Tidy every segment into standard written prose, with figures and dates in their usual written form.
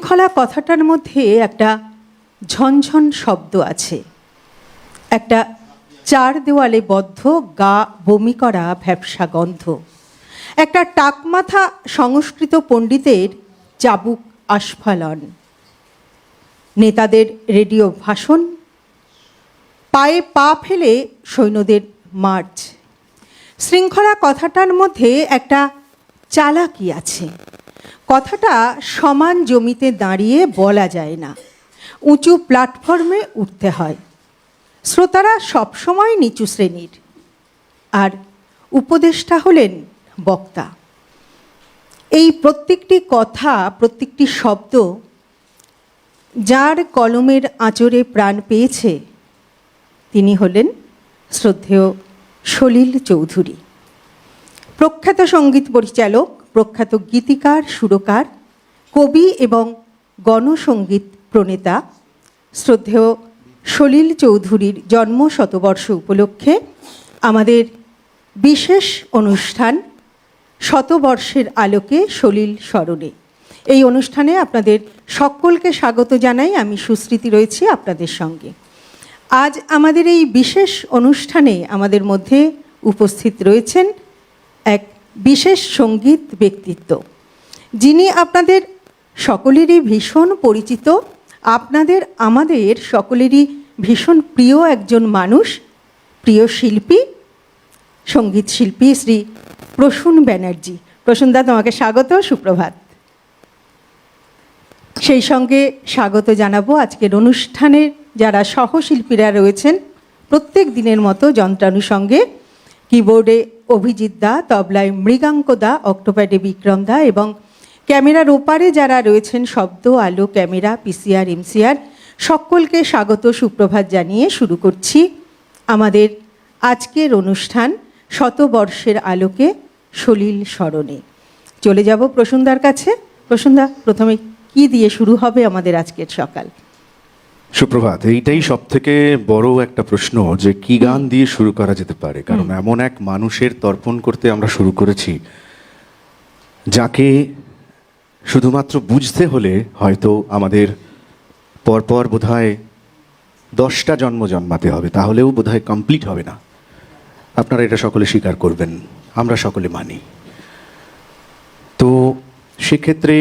শৃঙ্খলা কথাটার মধ্যে একটা ঝনঝন শব্দ আছে, একটা চার দেওয়ালে বদ্ধ গা বমি করা ভ্যাপসা গন্ধ, একটা টাকমাথা সংস্কৃত পণ্ডিতের চাবুক আস্ফালন, নেতাদের রেডিও ভাষণ, পায়ে পা ফেলে সৈন্যদের মার্চ। শৃঙ্খলা কথাটার মধ্যে একটা চালাকি আছে। কথাটা সমান জমিতে দাঁড়িয়ে বলা যায় না, উঁচু প্ল্যাটফর্মে উঠতে হয়। শ্রোতারা সবসময় নিচু শ্রেণীর, আর উপদেষ্টা হলেন বক্তা। এই প্রত্যেকটি কথা, প্রত্যেকটি শব্দ যার কলমের আঁচড়ে প্রাণ পেয়েছে তিনি হলেন শ্রদ্ধেয় সলিল চৌধুরী, প্রখ্যাত সঙ্গীত পরিচালক, প্রখ্যাত গীতিকার, সুরকার, কবি এবং গণসঙ্গীত প্রণেতা। শ্রদ্ধেয় সলিল চৌধুরীর জন্ম শতবর্ষ উপলক্ষে আমাদের বিশেষ অনুষ্ঠান শতবর্ষের আলোকে সলিল স্মরণে। এই অনুষ্ঠানে আপনাদের সকলকে স্বাগত জানাই। আমি সুস্মৃতি রয়েছি আপনাদের সঙ্গে। আজ আমাদের এই বিশেষ অনুষ্ঠানে আমাদের মধ্যে উপস্থিত রয়েছেন এক বিশেষ সঙ্গীত ব্যক্তিত্ব, যিনি আপনাদের সকলেরই ভীষণ পরিচিত, আপনাদের আমাদের সকলেরই ভীষণ প্রিয় একজন মানুষ, প্রিয় শিল্পী, সঙ্গীত শিল্পী শ্রী প্রসূন ব্যানার্জি। প্রসূনদা, তোমাকে স্বাগত, সুপ্রভাত। সেই সঙ্গে স্বাগত জানাবো আজকের অনুষ্ঠানের যারা সহশিল্পীরা রয়েছেন, প্রত্যেক দিনের মতো যন্ত্রানুষঙ্গে কিবোর্ডে অভিজিৎ দা, তবলায় মৃগাঙ্ক দা, অক্টোপ্যাডে বিক্রম দা এবং ক্যামেরার ওপারে যারা রয়েছেন শব্দ, আলো, ক্যামেরা, পিসিআর, এমসিআর, সকলকে স্বাগত সুপ্রভাত জানিয়ে শুরু করছি আমাদের আজকের অনুষ্ঠান শতবর্ষের আলোকে সলিল স্মরণে। চলে যাব প্রসূনদার কাছে। প্রসূনদা, প্রথমে কি দিয়ে শুরু হবে আমাদের আজকের সকাল? সুপ্রভাত। এইটাই সব থেকে বড় একটা প্রশ্ন যে কি গান দিয়ে শুরু করা যেতে পারে, কারণ এমন এক মানুষের তর্পণ করতে আমরা শুরু করেছি যাকে শুধুমাত্র বুঝতে হলে হয়তো আমাদের পরপর বোধহয় 10টা জন্ম জন্মাতে হবে, তাহলেও বোধহয় কমপ্লিট হবে না। আপনারা এটা সকলে স্বীকার করবেন, আমরা সকলে মানি। তো সেক্ষেত্রে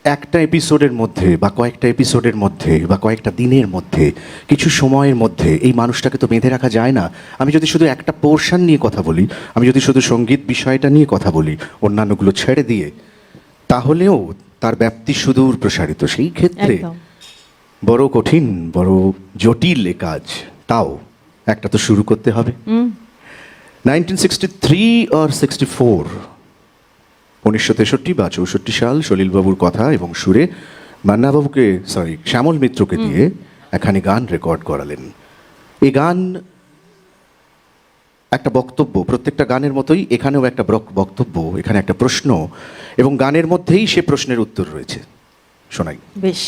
একটা এপিসোডের মধ্যে বা কয়েকটা এপিসোডের মধ্যে বা কয়েকটা দিনের মধ্যে, কিছু সময়ের মধ্যে এই মানুষটাকে তো বেঁধে রাখা যায় না। আমি যদি শুধু একটা পোর্শন নিয়ে কথা বলি, আমি যদি শুধু সঙ্গীত বিষয়টা নিয়ে কথা বলি অন্যান্যগুলো ছেড়ে দিয়ে, তাহলেও তার ব্যাপ্তি সুদূর প্রসারিত। সেই ক্ষেত্রে বড় কঠিন, বড় জটিল এ কাজ, তাও একটা তো শুরু করতে হবে। 1963 or 64, 1963 বা 64 সাল, সলিলবাবুর কথা এবং সুরে মান্নাবাবুকে, শ্যামল মিত্রকে দিয়ে এখানে গান রেকর্ড করালেন। এই গান একটা বক্তব্য, প্রত্যেকটা গানের মতোই এখানেও একটা বক্তব্য, এখানে একটা প্রশ্ন, এবং গানের মধ্যেই সে প্রশ্নের উত্তর রয়েছে। শোনাই। বেশ।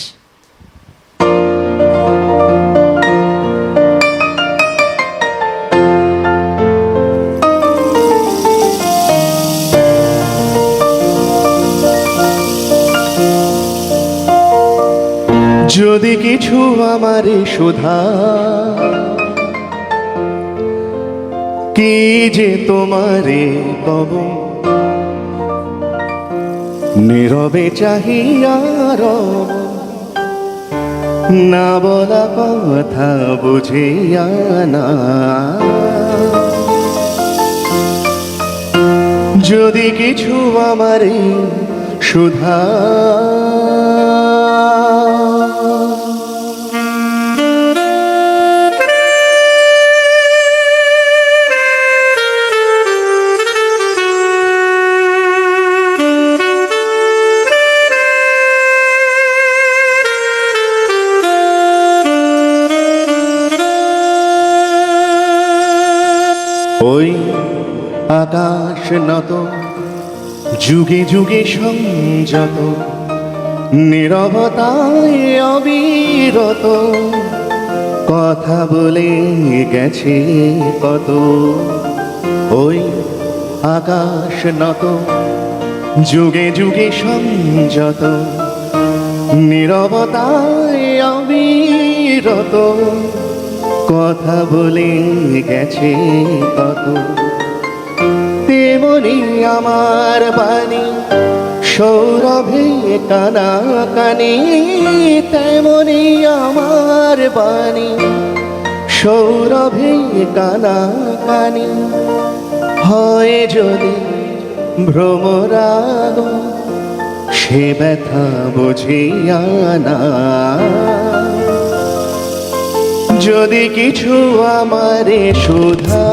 যদি কিছু আমারে শোধা, কি যে তোমারে কব, নীরবে চাহিয়া রব, না বলা কথা বুঝিয়া না। যদি কিছু আমারে শোধা, ওই আকাশ নত, যুগে যুগে সংযত, নীরবতায় অবিরত, কথা বলে গেছে কত। ওই আকাশ নত, যুগে যুগে সংযত, নীরবতায় অবিরত কথা বলে গেছে কত, তেমনি আমার বাণী সৌরভে কানা কানে, তেমনি আমার বাণী সৌরভে কানা কানে। হয় যদি ভ্রমরাগ সে ব্যথা বুঝিয়া না, যদি কিছু আমারে সুধা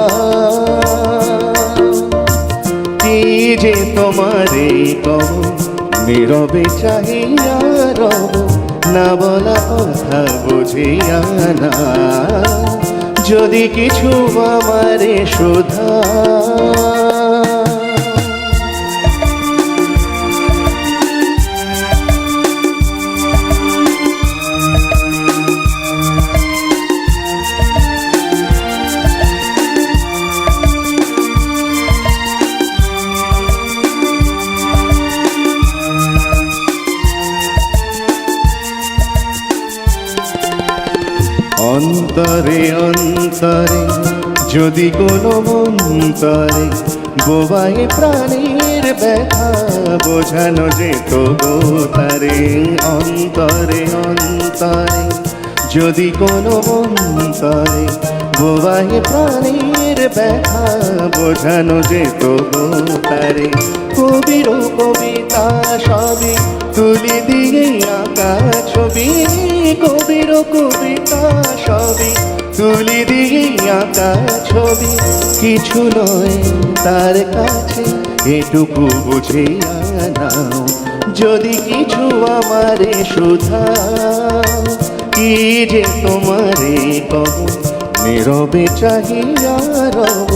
কি যে তোমারে কব, নীরবে চাহিয়া রব না বলা কথা বুঝিয়া না, যদি কিছু আমারে সুধা। অন্তরে অন্তরে যদি কোনো মন্তরে বোবায় প্রাণীর ব্যথা বোঝানো যেত গো তারে। অন্তরে অন্তরে যদি কোনো মন্তরে বোবায় প্রাণীর ব্যথা বোঝানো যেত গো তারে। কবির কবিতা সবই তুলি দিয়ে আঁকা ছবি, কবির কবিতা সবই তুলি দিয়ে আঁকা ছবি, কিছু নয় তার কাছে এটুকু বুঝিয়া নাও, যদি কিছু আমারে শুধাও কি যে তোমারে কব, নীরবে চাহিয়া রব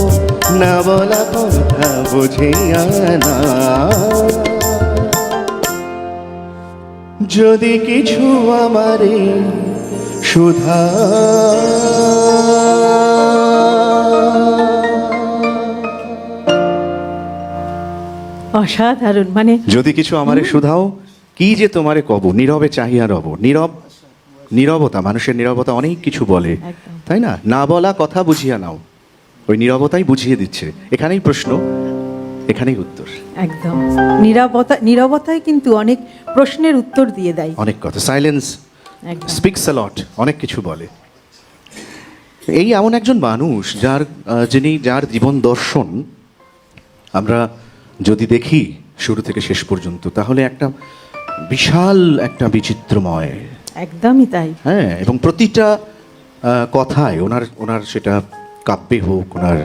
না বলা কথা বুঝিয়া না, যদি কিছু আমারে সুধা। অসাধারণ, মানে যদি কিছু আমারে সুধাও কি যে তোমারে কব, নীরবে চাহিয়া রব। নীরবতা, মানুষের নীরবতা অনেক কিছু বলে, একদম। তাই না? না বলা কথা বুঝিয়া নাও, ওই নীরবতাই বুঝিয়ে দিচ্ছে। এখানেই প্রশ্ন, এখানেই উত্তর। একদম নীরবতায় কিন্তু অনেক প্রশ্নের উত্তর দিয়ে দেয়। অনেক কথা, সাইলেন্স একদম। স্পিকস আ লট, অনেক কিছু বলে। এই এমন একজন মানুষ যার জীবন দর্শন আমরা যদি দেখি শুরু থেকে শেষ পর্যন্ত, তাহলে একটা বিশাল একটা বিচিত্রময়, একদমই তাই। হ্যাঁ, এবং প্রতিটা কথায় ওনার সেটা কাব্যে হোক, ওনার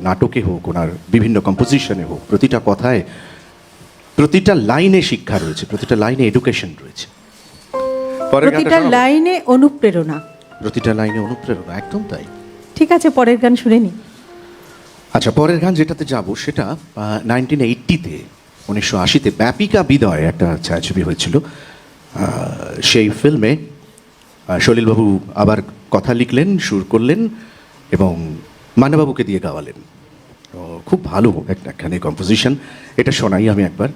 নাটকে হোক, ওনার বিভিন্ন কম্পোজিশনে হোক, প্রতিটা কথায় প্রতিটা লাইনে শিক্ষা রয়েছে, প্রতিটা লাইনে এডুকেশন রয়েছে, প্রতিটা লাইনে অনুপ্রেরণা, প্রতিটা লাইনে অনুপ্রেরণা, একদম তাই। ঠিক আছে, পরের গান শুনে নি। আচ্ছা, পরের গান যেটাতে যাব সেটা 1980-তে 1980-তে ব্যাপিকা বিদয় একটা ছায়াছবি হয়েছিল। সেই ফিল্মে সলিলবাবু আবার কথা লিখলেন, সুর করলেন এবং মান্নাবাবুকে দিয়ে গাওয়ালেন। তো খুব ভালো একখানে কম্পোজিশন, এটা শোনাই আমি একবার,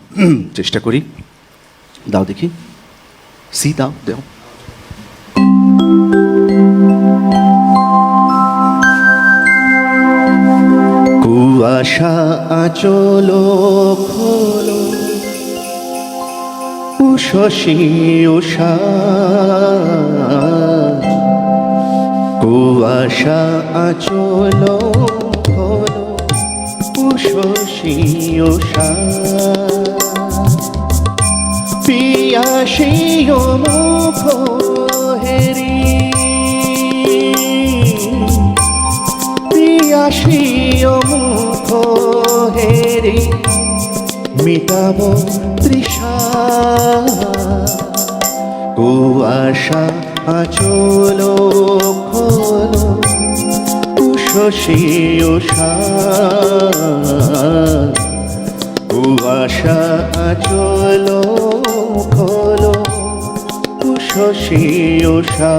চেষ্টা করি। দাও দেখি, সি দাও দাও। কুয়াশা আঁচলো খোলো উষসী উষা, কুয়াশা আঁচলো খোলো উষসী উষা, পিয়াসী মুখ হেরি, পিয়াসী মুখ হেরি মিটাব তৃষা, কুয়াশা আঁচলো খোলো উষসী উষা, কুয়াশা আঁচলো খোলো উষসী উষা।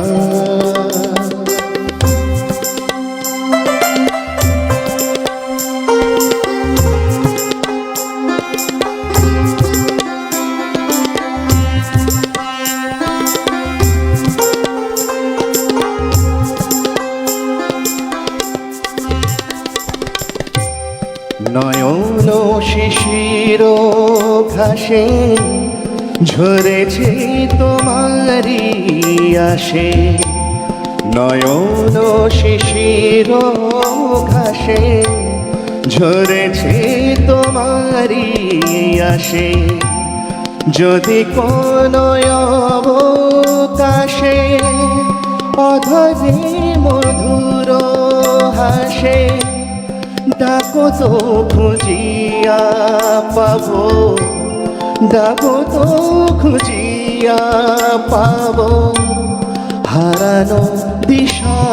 নয়ন শিশির ঘাসে ঝরেছে তোমারি আসে, নয়ন শিশির ঘাসে ঝরেছে তোমারি আসে। যদি কোনো অবকাশে অধরে মধুর হাসে, ডাকো তো খুঁজিয়া পাবো, ডাকো তো খুঁজিয়া পাবো হারানো দিশা।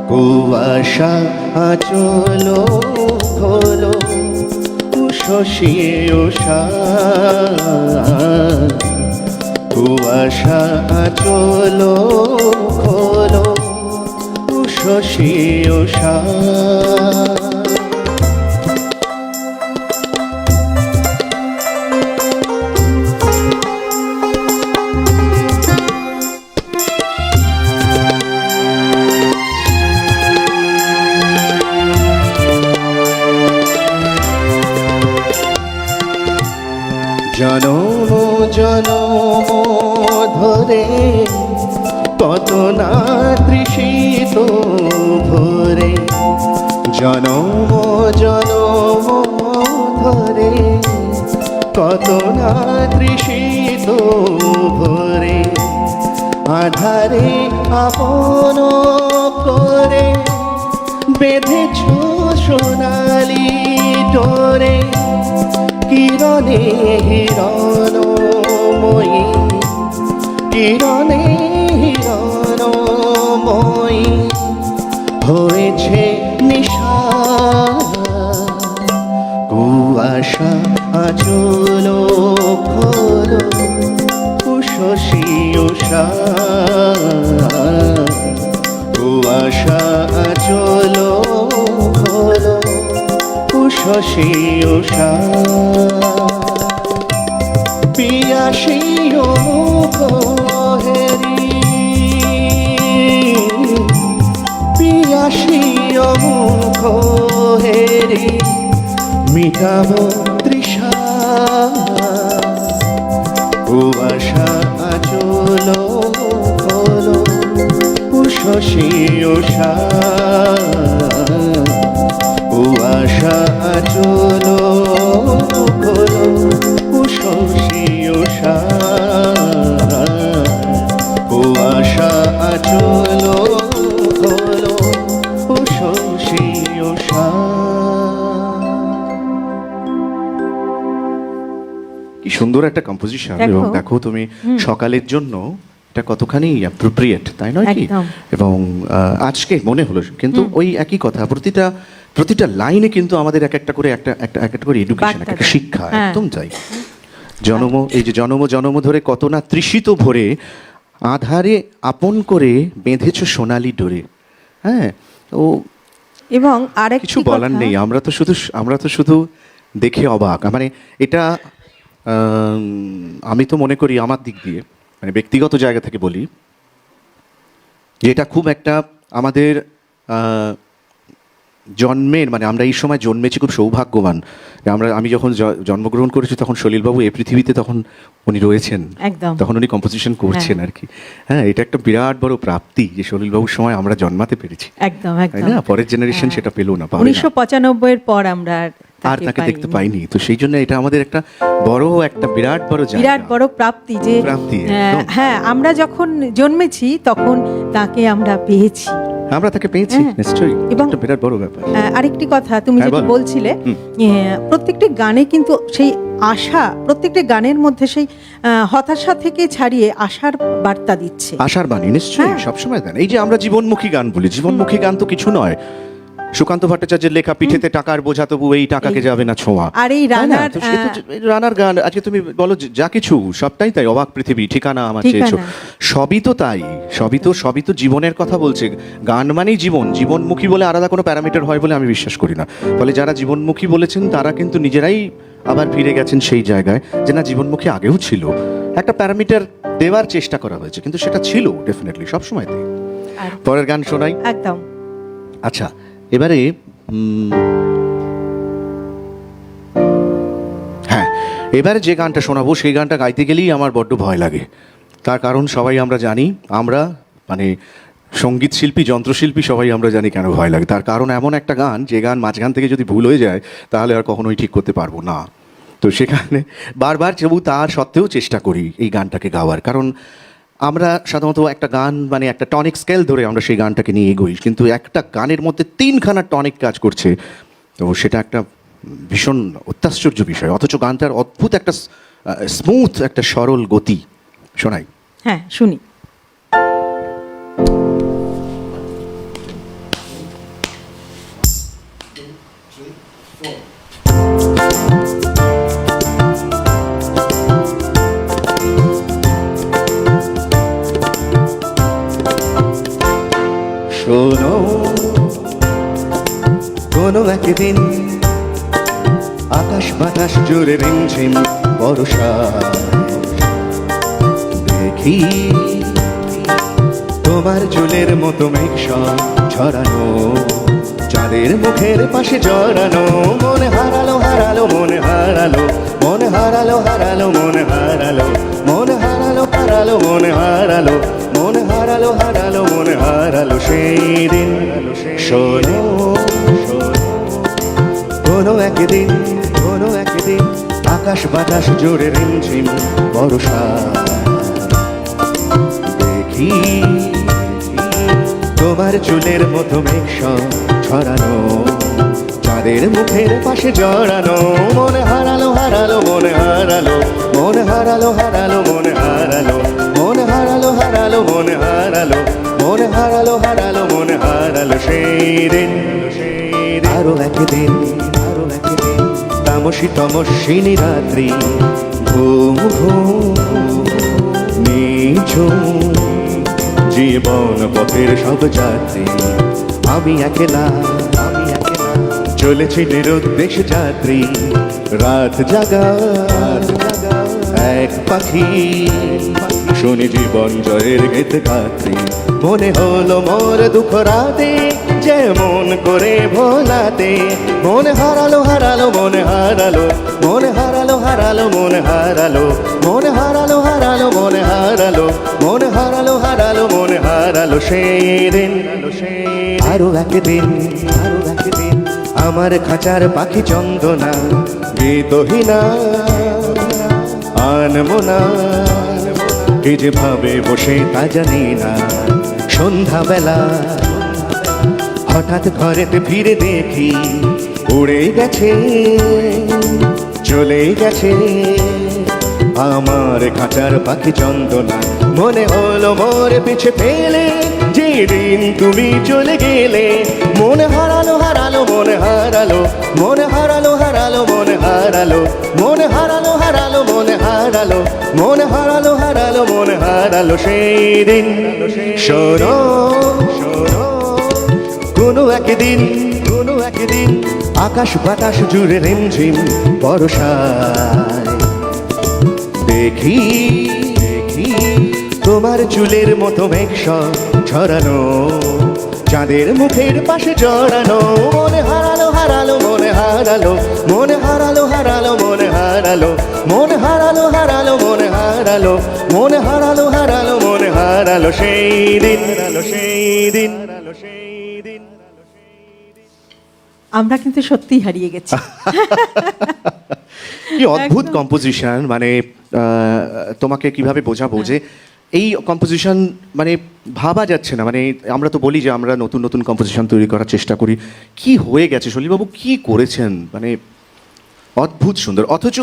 কুয়াশা আচল খোলো শশী উষা, কুয়াশা আচল খোলো শশী উষা। জনম জনম ধরে কত না তৃষিত ভরে, জনম জনম ধরে কত না তৃষিত ভরে, আধারে আপন করে বেঁধেছ সোনালি ডোরে। কিরণে হিরণময়ী, কিরণে হিরণময়ী হয়েছে নিশা। কুয়াশা আচল খোলো শশী উষা, কুয়াশা আচল খোলো শশী উষা। পিয়াসী মুখ হেরি, পিয়াসী মুখ হেরি মিটাবো তৃষা। কুয়াশা আচল খোলো শশী উষা, কুয়াশা আচল খোলো শশী উষা, কুয়াশা আচল খোলো শশী উষা। কি সুন্দর একটা কম্পোজিশন। দেখো। এবং দেখো তুমি সকালের জন্য এটা কতখানি অ্যাপ্রোপ্রিয়েট, তাই নয় কি? একদম। এবং আজকে মনে হলো কিন্তু ওই একই কথা, প্রতিটা লাইনে কিন্তু আমাদের এক একটা করে একটা করে এডুকেশন, বার্তা একটা দেয়। শিক্ষা, হ্যাঁ। একদম তাই। এই যে জনম জনম ধরে কত না তৃষিত ভরে, আধারে আপন করে বেঁধেছ সোনালি ডোরে। হ্যাঁ, ও এবং আরেকটি কিছু বলার কথা- নেই। আমরা তো শুধু দেখে অবাক। মানে এটা আমি তো মনে করি আমার দিক দিয়ে, মানে ব্যক্তিগত জায়গা থেকে বলি, যে এটা খুব একটা আমাদের জন্মের, মানে আমরা এই সময় জন্মেছি খুব সৌভাগ্যবান। আমি যখন জন্মগ্রহণ করেছি তখন সলিলবাবু এই পৃথিবীতে তখন উনি রয়েছেন, একদম। তখন উনি কম্পোজিশন করছেন আর কি। হ্যাঁ, এটা একটা বিরাট বড় প্রাপ্তি যে সলিলবাবুর সময় আমরা জন্মাতে পেরেছি, একদম তাই একদম। না? পরের জেনারেশন হ্যাঁ। সেটা পেলো না, পাবে না। 1995 এর পর আমরা আর তাকে দেখতে পাইনি। তো সেই জন্য এটা আমাদের একটা বিরাট বড় জায়গা, বিরাট বড় প্রাপ্তি যে প্রাপ্তি, হ্যাঁ, একদম। হ্যাঁ, আমরা যখন জন্মেছি তখন তাকে আমরা পেয়েছি। আমরা তাকে পেয়েছি, হ্যাঁ। নিশ্চয়ই। এবং একটা বিরাট বড় ব্যাপার। আরেকটি কথা তুমি হ্যাঁ, যেটা বলো। বলছিলে, হুম। প্রত্যেকটি গানে কিন্তু সেই আশা, প্রত্যেকটি গানের মধ্যে সেই হতাশা থেকে ছাড়িয়ে আশার বার্তা দিচ্ছে। আশার বাণী নিশ্চয়ই হ্যাঁ। সবসময় দেন। এই যে আমরা জীবনমুখী গান বলি, জীবনমুখী গান তো কিছু নয়। সুকান্ত ভট্টাচার্যের লেখা পিঠেতে টাকার বোঝা তবু এই টাকাকে যাবে না ছোঁয়া। আর এই তাই না? রানার, তো সে তো রানার গান আজকে তুমি বলো যা কিছু সবটাই তাই। অবাক পৃথিবী, ঠিকানা আমার ঠিকানা। চেয়েছো, সবই তো তাই। সবই তো জীবনের কথা বলছে। গান মানেই জীবন। জীবনমুখী বলে আলাদা কোনো প্যারামিটার হয় বলে আমি বিশ্বাস করি না। ফলে যারা জীবনমুখী বলেছেন তারা কিন্তু নিজেরাই আবার ফিরে গেছেন সেই জায়গায় যে না, জীবনমুখী আগেও ছিল। একটা প্যারামিটার দেওয়ার চেষ্টা করা হয়েছে, কিন্তু সেটা ছিল ডেফিনেটলি সবসময় তাই। আর পরের গান শোনাই। একদম। আচ্ছা, এবারে হ্যাঁ, এবারে যে গানটা শোনাবো সেই গানটা গাইতে গেলেই আমার বড্ড ভয় লাগে। তার কারণ সবাই আমরা জানি, আমরা মানে সঙ্গীত শিল্পী, যন্ত্রশিল্পী সবাই আমরা জানি কেন ভয় লাগে। তার কারণ এমন একটা গান, যে গান মাঝখান থেকে যদি ভুল হয়ে যায় তাহলে আর কখনোই ঠিক করতে পারবো না। তো সেখানে বারবার তবু তার সত্ত্বেও চেষ্টা করি এই গানটাকে গাওয়ার, কারণ আমরা সাধারণত একটা গান মানে একটা টনিক স্কেল ধরে আমরা সেই গানটাকে নিয়ে এগোই, কিন্তু একটা গানের মধ্যে 3খানা টনিক কাজ করছে, তো সেটা একটা ভীষণ অত্যাশ্চর্য বিষয়। অথচ গানটার অদ্ভুত একটা স্মুথ একটা সরল গতি। শোনাই? হ্যাঁ, শুনি। শোনো, কোনো একদিন আকাশ বাতাস জুড়ে রিমঝিম বর্ষা, দেখি তোমার চুলের মতো মেঘ ছড়ানো, চাঁদের মুখের পাশে জড়ানো, মনে হারালো হারালো মনে হারালো, মনে হারালো হারালো মনে হারালো, মনে হারালো হারালো মনে হারালো, মনে হারালো হারালো মনে হারালো সেই দিন। শোনো, কোনো একদিন, কোনো একদিন আকাশ বাতাস জুড়ে রিমঝিম বর্ষা, দেখি তোমার চুলের মতো মেঘ ছড়ানো, চাঁদের মুখের পাশে জড়ানো, মনে হারালো হারালো মনে হারালো, মনে হারালো হারালো মনে হারালো, মনে হারালো হারালো মনে হারালো, মনে হারালো হারালো মনে হারালো সেই দিন। আরো একদিন, আরো একদিন তামসী তমস্বিনী রাত্রি, ঘুম ঘুম নিঝুম জীবন পথের সব যাত্রী, আমি একলা, আমি একলা চলেছি নিরুদ্দেশ যাত্রী, রাত জাগা এক পাখি, শুনি জীবন জয়ের গীত গাত্রী, মনে হলো মোর দুঃখ রাতে যেমন করে ভোলাতে, মনে হারালো হারালো মনে হারালো, মনে হারালো হারালো মনে হারালো, মনে হারালো হারালো মনে হারালো, মনে হারালো হারালো মনে হারালো সেই দিন। আরো একদিন, আরো একদিন আমার খাঁচার পাখি চন্দনা, গীতহীনা আনমনা, কে যে ভাবে বসে তা জানি না, সন্ধ্যাবেলা হঠাৎ ঘরেতে ফিরে দেখি উড়ে গেছে, চলে গেছে আমার খাঁচার পাখি চন্দনা, মনে হলো মোর পিছে ফেলে যেদিন তুমি চলে গেলে, মনে হারালো হারালো মনে হারালো, মনে হারালো হারালো মনে হারালো, মনে হারালো হারালো মনে হারালো, মনে হারালো হারালো মনে হারালো সেই দিন। শোনো, শোনো, কোনো একদিন, কোনো একদিন আকাশ বাতাস জুড়ে রিমঝিম বর্ষায়, দেখি দেখি তোমার চুলের মতো মেঘ ছড়ানো, চাঁদের মুখের পাশে জড়ানো, মনে হারালো হারালো মনে হারালো, মনে হারালো হারালো মনে হারালো, মনে হারালো হারালো মনে হারালো, মনে হারালো হারালো মনে হারালো সেই দিন, সেই দিন, সেই দিন। আমরা কিন্তু সত্যিই হারিয়ে গেছি। কি অদ্ভুত একদম। কম্পোজিশন, মানে তোমাকে কিভাবে বোঝাবো যে এই কম্পোজিশন মানে ভাবা যাচ্ছে না। মানে আমরা তো বলি যে আমরা নতুন নতুন কম্পোজিশন তৈরি করার চেষ্টা করি, কি হয়ে গেছে সলিলবাবু, কি করেছেন, মানে অদ্ভুত সুন্দর। অথচ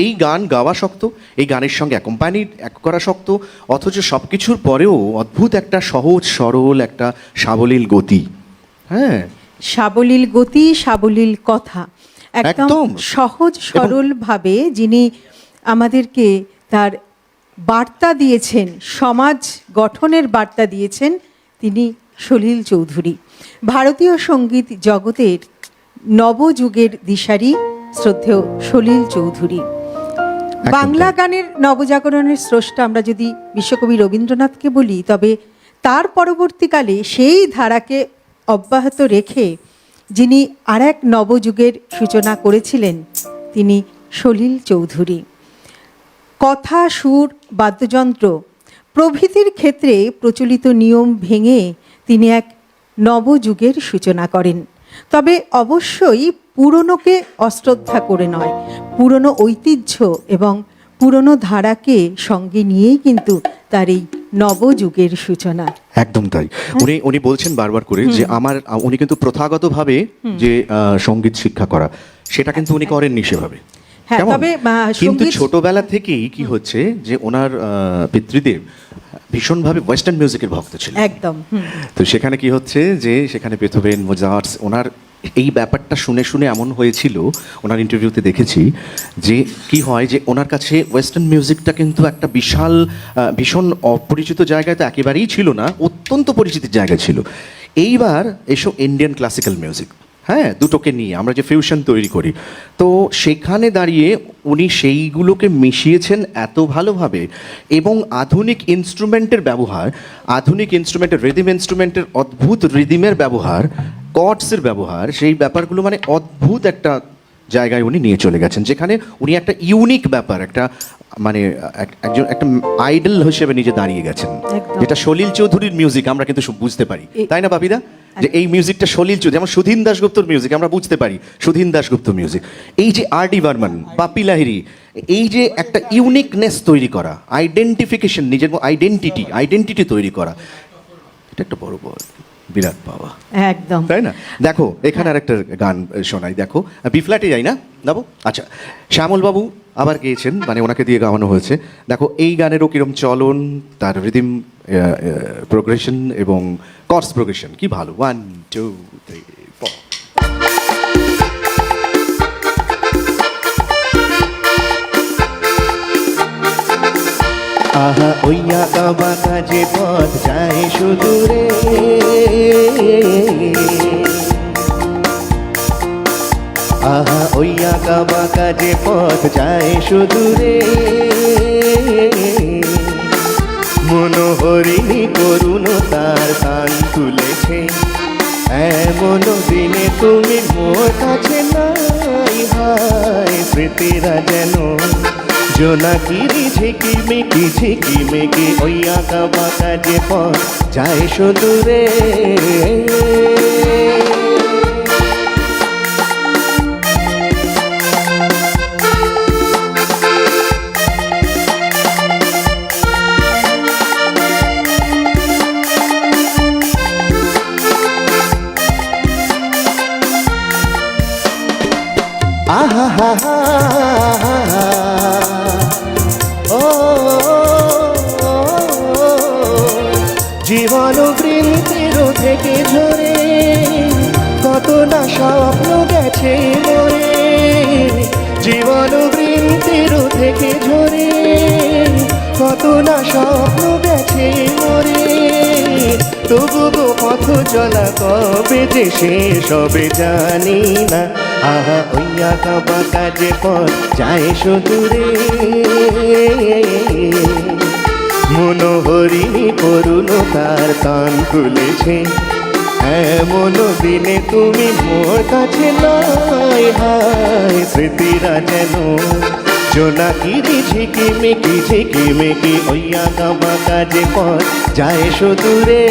এই গান গাওয়া শক্ত, এই গানের সঙ্গে অ্যাকম্পানি করা শক্ত, অথচ সব কিছুর পরেও অদ্ভুত একটা সহজ সরল একটা সাবলীল গতি। হ্যাঁ, সাবলীল গতি, সাবলীল কথা, একদম একদম। সহজ সরল ভাবে যিনি আমাদেরকে তার বার্তা দিয়েছেন, সমাজ গঠনের বার্তা দিয়েছেন, তিনি সলিল চৌধুরী। ভারতীয় সঙ্গীত জগতের নবযুগের দিশারি শ্রদ্ধেয় সলিল চৌধুরী। বাংলা গানের নবজাগরণের স্রষ্টা আমরা যদি বিশ্বকবি রবীন্দ্রনাথকে বলি, তবে তার পরবর্তীকালে সেই ধারাকে অব্যাহত রেখে যিনি আর এক নবযুগের সূচনা করেছিলেন তিনি সলিল চৌধুরী। কথা, সুর, বাদ্যযন্ত্র প্রভৃতির ক্ষেত্রে প্রচলিত নিয়ম ভেঙে তিনি এক নবযুগের সূচনা করেন। তবে অবশ্যই পুরনোকে অশ্রদ্ধা করে নয়, পুরনো ঐতিহ্য এবং পুরনো ধারাকে সঙ্গে নিয়েই কিন্তু তার এই নবযুগের সূচনা। একদম তাই। উনি বলছেন বারবার করে যে উনি কিন্তু প্রথাগতভাবে যে সঙ্গীত শিক্ষা করা সেটা কিন্তু উনি করেননি সেভাবে। হ্যাঁ, কেমন? তবে কিন্তু সঙ্গীত- ছোটবেলা থেকেই কি হচ্ছে যে ওনার পিতৃদেব ভীষণভাবে ওয়েস্টার্ন মিউজিকের ভক্ত ছিলেন। একদম তো সেখানে কি হচ্ছে যে সেখানে বেথোভেন, মোজার্ট, ওনার এই ব্যাপারটা শুনে শুনে এমন হয়েছিল, ওনার ইন্টারভিউতে দেখেছি যে কি হয় যে ওনার কাছে ওয়েস্টার্ন মিউজিকটা কিন্তু একটা বিশাল ভীষণ অপরিচিত জায়গায় তো একেবারেই ছিল না, অত্যন্ত পরিচিত জায়গা ছিল। এইবার এসব ইন্ডিয়ান ক্লাসিক্যাল মিউজিক, হ্যাঁ, দুটোকে নিয়ে আমরা যে ফিউশন তৈরি করি, তো সেখানে দাঁড়িয়ে উনি সেইগুলোকে মিশিয়েছেন এত ভালোভাবে, এবং আধুনিক ইনস্ট্রুমেন্টের ব্যবহার, আধুনিক ইনস্ট্রুমেন্টের রিদিম ইনস্ট্রুমেন্টের অদ্ভুত রিদিমের ব্যবহার, কর্ডসের ব্যবহার, সেই ব্যাপারগুলো মানে অদ্ভুত একটা জায়গায় উনি নিয়ে চলে গেছেন, যেখানে উনি একটা ইউনিক ব্যাপার, একটা মানে একজন একটা আইডল হিসেবে নিজে দাঁড়িয়ে গেছেন, একদম। যেটা সলিল চৌধুরীর মিউজিক আমরা কিন্তু বুঝতে পারি, তাই না বাপিদা? যে এই মিউজিকটা সলিল চৌধুরী, যেমন সুধীন দাশগুপ্তর মিউজিক আমরা বুঝতে পারি, সুধীন দাশগুপ্ত মিউজিক। এই যে আর ডি বর্মন, বাপ্পি লাহিড়ী, এই যে একটা ইউনিকনেস তৈরি করা, আইডেন্টিফিকেশন, নিজের আইডেন্টিটি তৈরি করা, এটা একটা বড় বিরাট পাওয়া, একদম। তাই না? দেখো এখানে আর একটা গান শোনাই, দেখো বি ফ্ল্যাটে যাই না যাবো। আচ্ছা, শ্যামল বাবু আবার গেয়েছেন, মানে ওনাকে দিয়ে গাওয়ানো হয়েছে। দেখো এই গানেরও কিরম চলন, তার রিদিম প্রোগ্রেশন এবং কর্স প্রোগ্রেশন কি ভালো। 1 2 3 4। আহা ওইয়া কাবা কাজে পথ যায় সুদূরে, আহা ওইয়া কাবা কাজে পথ যায় সুদূরে, মনোহরিণী করুণ তার কান তুলেছে, এমন দিনে তুমি মোর কাছে নাই, হায় স্মৃতিরা যেন জোনাকিরি ঝিকিমিকি ওই আঁকা বাঁকা যে পথ যায় সুদূরে। আহা হা হা ও জীবন বৃন্তির থেকে ঝরে, কত না স্বপ্ন গেছে মরে, জীবন বৃন্তির থেকে ঝরে, কত না স্বপ্ন গেছে মরে, তবু গো পথ চলা কবে যে শেষ হবে জানি না, আহা ওই আঁকা বাঁকা যে পথ যায় সুদূরে, মনোহরিণী করুণ তার কান খুলেছে, এমন দিনে তুমি মোর কাছে নাই, হায় স্মৃতিরা যেন জোনাকিরি ঝিকিমিকি ওই আঁকা বাঁকা যে পথ যায় সুদূরে।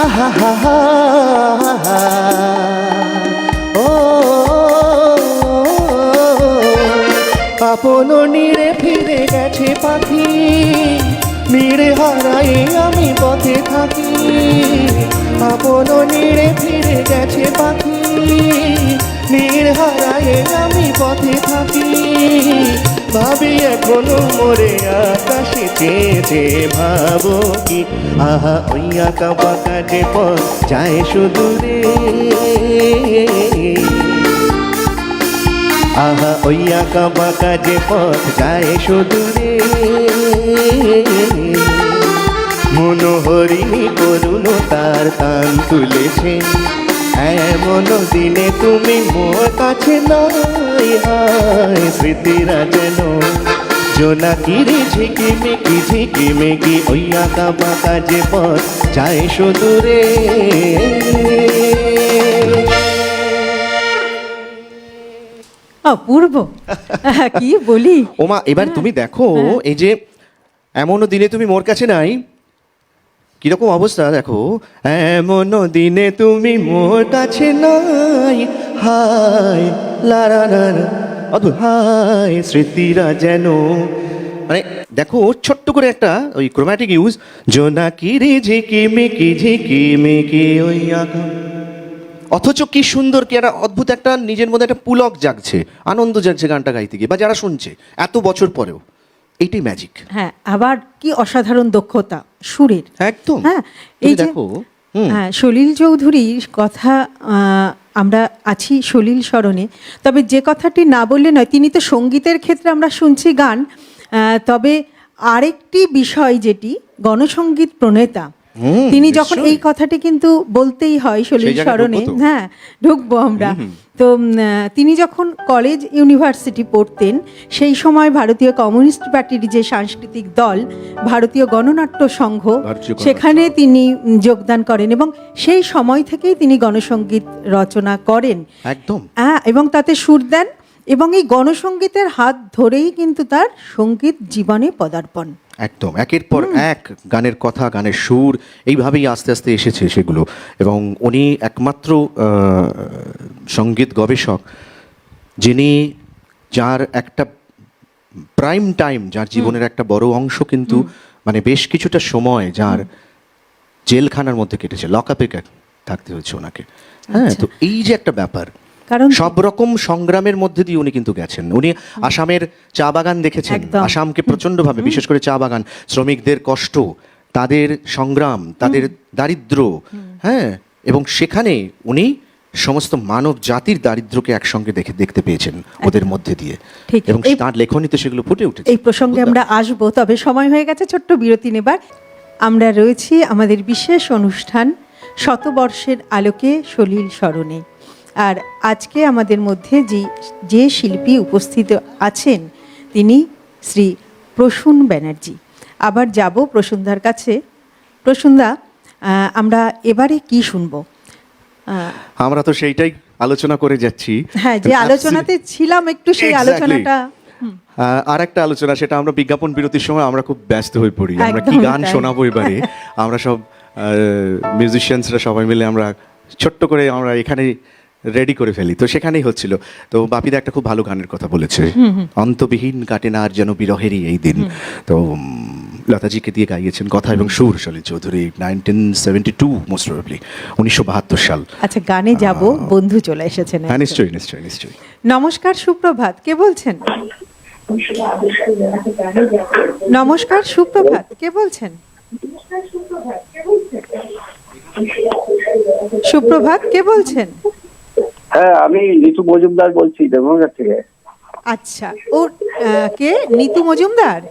আহা হা হা ও আপন নীড়ে ফিরে গেছে পাখি, নীড়ে হারাই আমি পথে থাকি, আপন নীড়ে ফিরে গেছে পাখি, নীড় হারাই আমি পথে থাকি, ভাবি এখনো মোরে আকাশে চেয়ে ভাবো কি, আহা ওই আঁকা বাঁকা যে পথ যায় সুদূরে, আহা ওই আঁকা বাঁকা যে পথ যায় সুদূরে, মনোহরিণী করুণতার তান তুলেছে। এমন দিনে তুমি মোর কাছে নাই, হায় স্মৃতিরা যেন জোনাকিরে ঝিকিমিকি ঝিকিমিকি, ওই আঁকা বাঁকা যে পথ যায় সুদূরে। অপূর্ব, কি বলি। ওমা, এবার তুমি দেখো এই যে এমন দিনে তুমি মোর কাছে নাই, কিরকম অবস্থা দেখো। এমন দিনে তুমি মোর কাছে নাই, হায় লারা লারা, অদ্ভুত, হায় স্মৃতিরা যেন, মানে দেখো ছোট্ট করে একটা ওই ক্রোম্যাটিক ইউজ, জোনাকিরে ঝিকিমিকি ঝিকিমিকি ওই আঁকা, অথচ কি সুন্দর, কি একটা অদ্ভুত একটা নিজের মধ্যে একটা পুলক জাগছে, আনন্দ জাগছে গানটা গাইতে গিয়ে, বা যারা শুনছে এত বছর পরেও। এইটাই ম্যাজিক। হ্যাঁ, আবার কি অসাধারণ দক্ষতা সুরের। একদম। হ্যাঁ, তুমি এই যে দেখো, হ্যাঁ, সলিল চৌধুরীর কথা, আমরা আছি সলিল স্মরণে। তবে যে কথাটি না বললে নয়, তিনি তো সঙ্গীতের ক্ষেত্রে আমরা শুনছি গান, তবে আরেকটি বিষয় যেটি গণসঙ্গীত প্রণেতা, তিনি যখন নিশ্চয়ই। এই কথাটি কিন্তু বলতেই হয় সলিল সেই জায়গায় স্মরণে। ঢুকবো তো। হ্যাঁ, ঢুকবো আমরা। তো তিনি যখন কলেজ ইউনিভার্সিটি পড়তেন, সেই সময় ভারতীয় কমিউনিস্ট পার্টির যে সাংস্কৃতিক দল ভারতীয় গণনাট্য সংঘ, ভারতীয় গণনাট্য সেখানে তিনি যোগদান করেন এবং সেই সময় থেকেই তিনি গণসঙ্গীত রচনা করেন। একদম। এবং তাতে সুর দেন, এবং এই গণসঙ্গীতের হাত ধরেই কিন্তু তার সঙ্গীত জীবনে পদার্পণ। একদম, একের পর এক গানের কথা, গানের সুর এইভাবেই আস্তে আস্তে এসেছে সেগুলো। এবং উনি একমাত্র সঙ্গীত গবেষক যিনি, যার একটা প্রাইম টাইম, যার জীবনের একটা বড় অংশ কিন্তু মানে বেশ কিছুটা সময় যার জেলখানার মধ্যে কেটেছে, লকআপে থাকতে হয়েছে ওনাকে। হ্যাঁ, তো এই যে একটা ব্যাপার, কারণ সব রকম সংগ্রামের মধ্যে দিয়ে উনি কিন্তু গেছেন। উনি আসামের চা বাগান দেখেছেন, একদম। আসামকে প্রচণ্ডভাবে, বিশেষ করে চা বাগান শ্রমিকদের কষ্ট, তাদের সংগ্রাম, তাদের দারিদ্র্য, হ্যাঁ, এবং সেখানে উনি সমস্ত মানব জাতির দারিদ্র্যকে একসঙ্গে দেখতে পেয়েছেন ওদের মধ্যে দিয়ে, ঠিক। এবং এই- তার লেখনীতে সেগুলো ফুটে উঠেছে। এই প্রসঙ্গে আমরা আসবো, তবে সময় হয়ে গেছে ছোট্ট বিরতি নেবার। আমরা রয়েছি আমাদের বিশেষ অনুষ্ঠান শতবর্ষের আলোকে সলিল স্মরণে। আর আজকে আমাদের মধ্যে যে শিল্পী উপস্থিত আছেন তিনি শ্রী প্রসূন ব্যানার্জি। আবার যাব প্রসূনদার কাছে। প্রসূনদা, আমরা এবারে কি শুনবো? আমরা তো সেইটাই আলোচনা করে যাচ্ছি। হ্যাঁ, যে আলোচনাতে ছিলাম একটু, সেই Exactly. আলোচনাটা। আর একটা আলোচনা, সেটা আমরা বিজ্ঞাপন বিরতির সময় আমরা খুব ব্যস্ত হয়ে পড়ি, আমরা কি একদমই গান তাই। শোনাবো এবারে। আমরা সব মিউজিশিয়ানসরা সবাই মিলে আমরা ছোট্ট করে আমরা এখানে রেডি করে ফেলি, তো সেখানেই হচ্ছিল। তো বাপিদা একটা খুব ভালো গানের কথা বলেছে, অন্তবিহীন কাটে না আর যেন বিরহেরই এই দিন। তো লতাজিকে দিয়ে গাইয়েছেন কথা এবং সুর সলিল চৌধুরী, 1972 মোস্ট প্রবাবলি, 1972 সাল। আচ্ছা, গানে যাব, বন্ধু চলে এসেছেন। হ্যাঁ, নিশ্চয়ই নিশ্চয়ই নিশ্চয়ই। নমস্কার, সুপ্রভাত, কে বলছেন? নমস্কার, সুপ্রভাত, কে বলছেন? সুপ্রভাত, কে বলছেন? হ্যাঁ, আমি নিতু মজুমদার বলছি দেবনগর থেকে। আচ্ছা, ও কে? নিতু মজুমদার?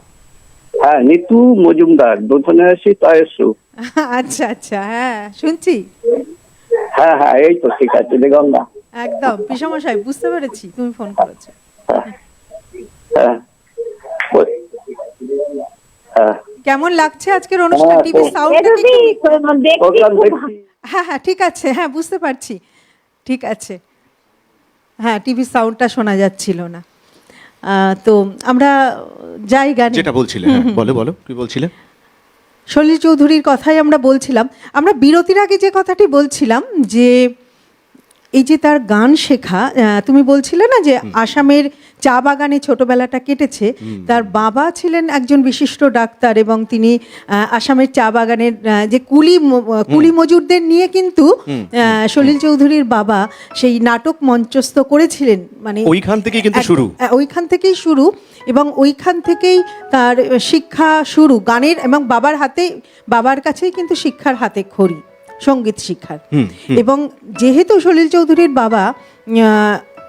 হ্যাঁ, নিতু মজুমদার, নতুন আসি তয়সু। আচ্ছা আচ্ছা, হ্যাঁ শুনছি। হ্যাঁ হ্যাঁ, এই তো ঠিক আছে, গঙ্গা। একদম পিসমশাই, বুঝতে পেরেছি তুমি ফোন করেছো। হ্যাঁ হ্যাঁ, কেমন লাগছে আজকের অনুষ্ঠান? হ্যাঁ, টিভি সাউন্ডটা কি একটু- প্রোগ্রাম দেখছি। হ্যাঁ হ্যাঁ, ঠিক আছে, হ্যাঁ বুঝতে পারছি, ঠিক আছে। হ্যাঁ, টিভি সাউন্ডটা শোনা যাচ্ছিল না। তো আমরা যাই গানে। যেটা বলছিলে, হ্যাঁ, বলো বলো, কি বলছিলে? সলিল চৌধুরীর কথাই আমরা বলছিলাম। আমরা বিরতির আগে যে কথাটি বলছিলাম, যে এই যে তার গান শেখা, তুমি বলছিলে না যে আসামের চা বাগানে ছোটবেলাটা কেটেছে। তার বাবা ছিলেন একজন বিশিষ্ট ডাক্তার, এবং তিনি আসামের চা বাগানের যে কুলি মজুরদের নিয়ে কিন্তু সলিল চৌধুরীর বাবা সেই নাটক মঞ্চস্থ করেছিলেন। মানে ওইখান থেকেই কিন্তু শুরু। ওইখান থেকেই শুরু, এবং ওইখান থেকেই তার শিক্ষা শুরু গানের, এবং বাবার কাছেই কিন্তু শিক্ষার হাতে খড়ি সঙ্গীত শিক্ষার। এবং যেহেতু সলিল চৌধুরীর বাবা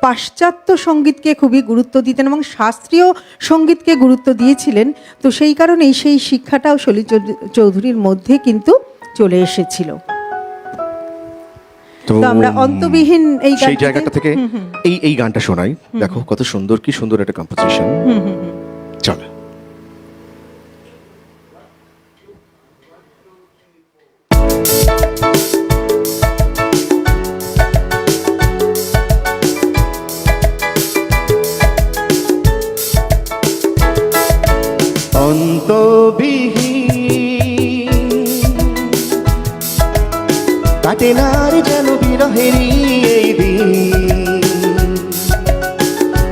পাশ্চাত্য সঙ্গীতকে খুবই গুরুত্ব দিতেন এবং শাস্ত্রীয় সঙ্গীতকে গুরুত্ব দিয়েছিলেন। তো সেই কারণেই সেই শিক্ষাটাও সলিল চৌধুরীর মধ্যে কিন্তু চলে এসেছিল। তো আমরা অন্তবিহীন এই সেই জায়গাটা থেকে এই গানটা শোনাই। দেখো কত সুন্দর, কি সুন্দর একটা কম্পোজিশন। চলো। অন্তবিহীন কাটে না আর যেন বিরহেরই এই দিন,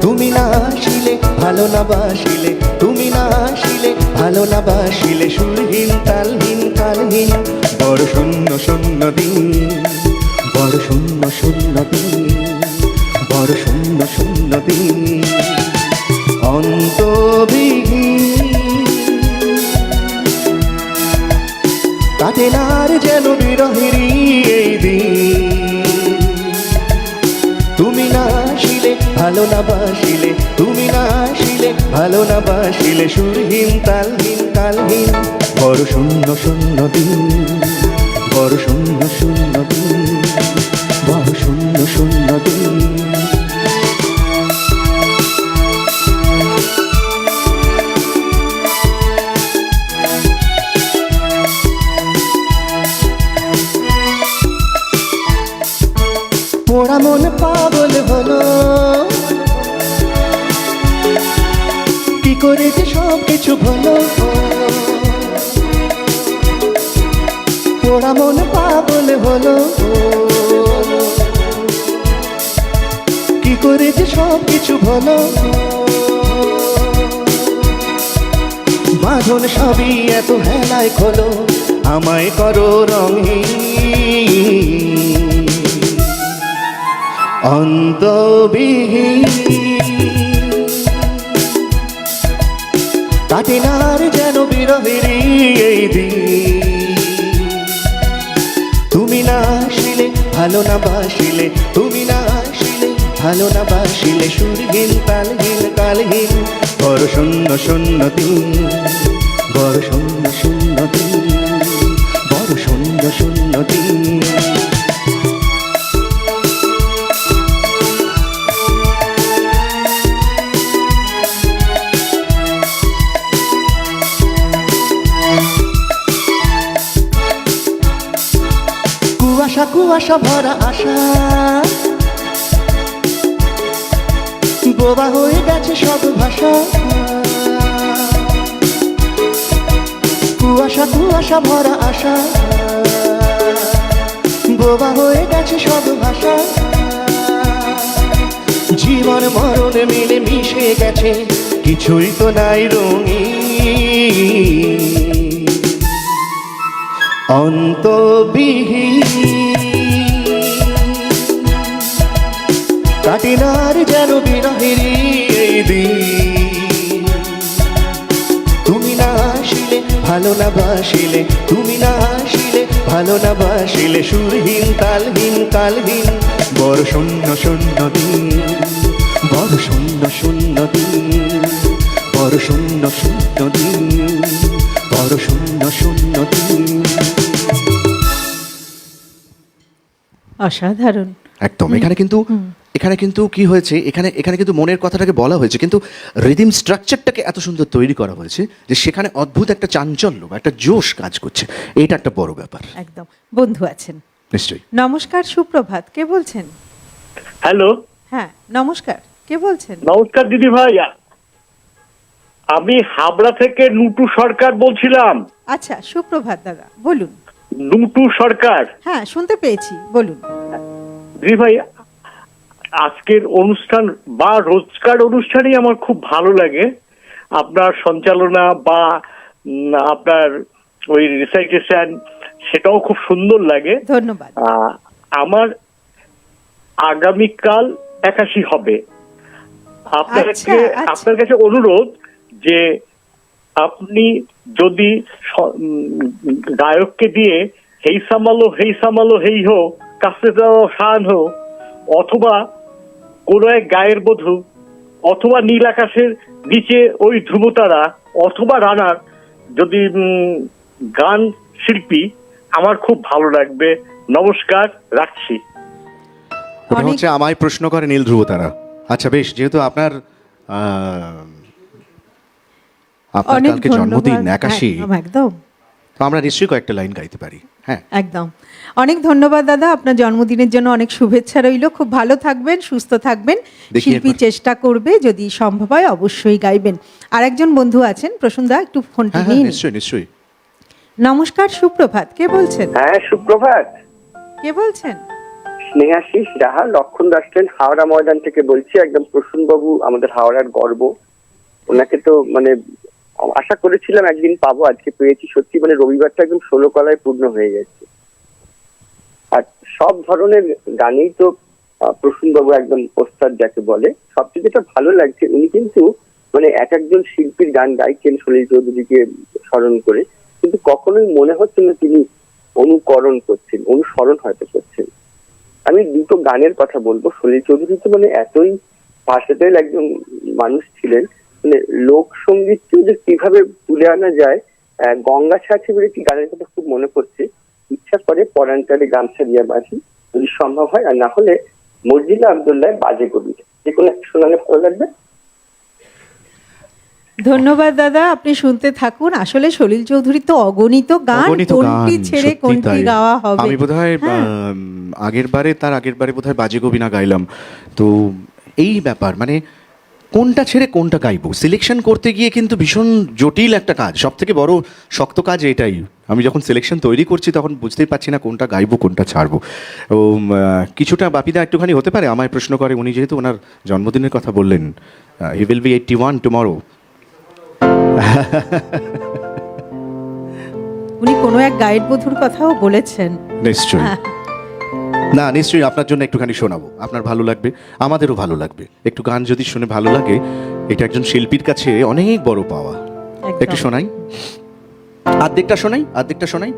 তুমি না আসিলে ভালো না বাসিলে, তুমি না আসিলে ভালো না বাসিলে, সুরহীন তালহীন কালহীন বড় শূন্য শূন্য দিন, বড় শূন্য শূন্য দিন, বড় শূন্য শূন্য দিন। অন্তবিহীন কাটে না আর যেন বিরহেরই এই দিন, তুমি না আসিলে ভালো না বাসিলে, তুমি না আসিলে ভালো না বাসিলে, সুরহীন তালহীন কালহীন বড় শূন্য শূন্য দিন, বড় শূন্য শূন্য দিন, বড় শূন্য শূন্য দিন। পোড়া মন পাগল হলো, কি করে যে সব কিছু হলো, পোড়া মন পাগল হলো, কি করে যে সব কিছু হলো, বাঁধন সবই এত হেলায় খোলো, আমায় করো রঙিন। অন্তবিহীন কাটে না আর যেন বিরহেরই এই দিন, তুমি না আসিলে ভালো না বাসিলে, তুমি না আসিলে ভালো না বাসিলে, সুরহীন তালহীন কালহীন বড় শূন্য শূন্য দিন, বড় শূন্য শূন্য দিন, বড় শূন্য শূন্য দিন। কুয়াশা কুয়াশা ভরা আশা, বোবা হয়ে গেছে সব ভাষা, কুয়াশা কুয়াশা ভরা আশা, বোবা হয়ে গেছে সব ভাষা, জীবন মরণ মিলে মিশে গেছে, কিছুই তো নাই রঙিন। অন্তবিহীন কাটে না আর যেন বিরহেরই এই দিন, তুমি না আসিলে ভালো না বাসিলে, তুমি না আসিলে ভালো না বাসিলে, সুরহীন তালহীন কালহীন বড় শূন্য শূন্য দিন, বড় শূন্য শূন্য দিন, বড় শূন্য শূন্য দিন, বড় শূন্য শূন্য দিন। অসাধারণ। একদম। এখানে কিন্তু কি হয়েছে, এখানে কিন্তু মনের কথাটাকে বলা হয়েছে, কিন্তু রিদিম স্ট্রাকচারটাকে এত সুন্দর তৈরি করা হয়েছে যে সেখানে অদ্ভুত একটা চাঞ্চল্য বা একটা জোশ কাজ করছে। এটা একটা বড় ব্যাপার। একদম। বন্ধু আছেন নিশ্চয়ই। নমস্কার, সুপ্রভাত। কে বলছেন? হ্যালো, হ্যাঁ নমস্কার, কে বলছেন? নমস্কার দিদি ভাই, আমি হাবড়া থেকে নুটু সরকার বলছিলাম। আচ্ছা, সুপ্রভাত দাদা, বলুন। নুটু সরকার। হ্যাঁ, শুনতে পেয়েছি, বলুন। দিদি ভাই, আজকের অনুষ্ঠান বা রোজকার অনুষ্ঠানই আমার খুব ভালো লাগে। আপনার সঞ্চালনা বা আপনার ওই রিসাইটেশন, সেটাও খুব সুন্দর লাগে। ধন্যবাদ। আমার আগামীকাল 81 হবে। আপনার কাছে অনুরোধ যে আপনি যদি গায়ককে দিয়ে হেই সামালো হেই হো কাছে যাও শান হো, অথবা কোন এক গায়ের বধূ অথবা নীল আকাশের নিচে ওই ধ্রুবতারা অথবা রানার যদি গান শিল্পী, আমার খুব ভালো লাগবে। নমস্কার, রাখছি। ওটা অনেক- হচ্ছে আমায় প্রশ্ন করে নীল ধ্রুব তারা। আচ্ছা বেশ, যেহেতু আপনার আপনার অনেক কালকে ধন্যবাদ। জন্মদিন 81, একদম তো আমরা নিশ্চয়ই কয়েকটা লাইন গাইতে পারি। হ্যাঁ, একদম। অনেক ধন্যবাদ দাদা, আপনার জন্মদিনের জন্য অনেক শুভেচ্ছা রইল। খুব ভালো থাকবেন, সুস্থ থাকবেন। দেখি শিল্পী একবার। চেষ্টা করবে, যদি সম্ভব হয় অবশ্যই গাইবেন। আর একজন বন্ধু আছেন, প্রসূনদা, একটু ফোনটি হ্যাঁ হ্যাঁ, নিন। নিশ্চয়ই নিশ্চয়ই। নমস্কার, সুপ্রভাত। কে বলছেন? হ্যাঁ, সুপ্রভাত। কে বলছেন? স্নেহাশিস রাহা, লক্ষণ রাষ্ট্রেন, হাওড়া ময়দান থেকে বলছি। একদম প্রসূনবাবু আমাদের হাওড়ার গর্ব। ওনাকে তো মানে আশা করেছিলাম একদিন পাবো, আজকে পেয়েছি। সত্যি মানে রবিবারটা একদম 16 কলায় পূর্ণ হয়ে গেছে। আর সব ধরনের গানেই তো প্রসূনবাবু একদম ওস্তাদ যাকে বলে। সবচেয়ে যেটা ভালো লাগছে, উনি কিন্তু মানে এক একজন শিল্পীর গান গাইছেন সলিল চৌধুরীকে স্মরণ করে, কিন্তু কখনোই মনে হচ্ছে না তিনি অনুকরণ করছেন, অনুসরণ হয়তো করছেন। আমি দুটো গানের কথা বলবো। সলিল চৌধুরী তো মানে এতই ভাষাতেল একজন মানুষ ছিলেন, মানে লোকসঙ্গীতকে যে কিভাবে তুলে আনা যায়। গঙ্গা ছাড়ছে বলে একটি গানের কথা খুব মনে পড়ছে, ইচ্ছা করে পরান্তারে গামছা দিয়া বাঁধি, যদি সম্ভব হয়। আর না হলে মর্জিনা আব্দুল্লাহ বাজে কবির, যে কোনো একটা শোনালে ভালো লাগবে। ধন্যবাদ দাদা, আপনি শুনতে থাকুন। আসলে সলিল চৌধুরী তো অগণিত গান, অগণিত কোনটি গান, ছেড়ে সত্যি কোনটি তাই। গাওয়া হবে। আমি বোধহয় হ্যাঁ। তার আগের বারে বোধহয় বাজে গোবিনা গাইলাম। তো এই ব্যাপার, মানে কোনটা ছেড়ে কোনটা গাইবো সিলেকশন করতে গিয়ে কিন্তু ভীষণ জটিল একটা কাজ, সব থেকে বড় শক্ত কাজ এটাই। আমি যখন সিলেকশন তৈরি করছি তখন বুঝতেই পারছি না কোনটা গাইবো কোনটা ছাড়বো। ও কিছুটা বাপিদা একটুখানি হতে পারে আমায় প্রশ্ন করে, উনি যেহেতু ওনার জন্মদিনের কথা বললেন, হি উইল বি 81 টুমরো। উনি কোনো এক গায়ের বধূর কথাও বলেছেন। নিশ্চয়ই, না নিশ্চয়ই আপনার জন্য একটুখানি শোনাবো, আপনার ভালো লাগবে, আমাদেরও ভালো লাগবে। একটু গান যদি শুনে ভালো লাগে, এটা একজন শিল্পীর কাছে অনেক বড় পাওয়া। একদম। একটু শোনাই, আর্ধেকটা শোনাই।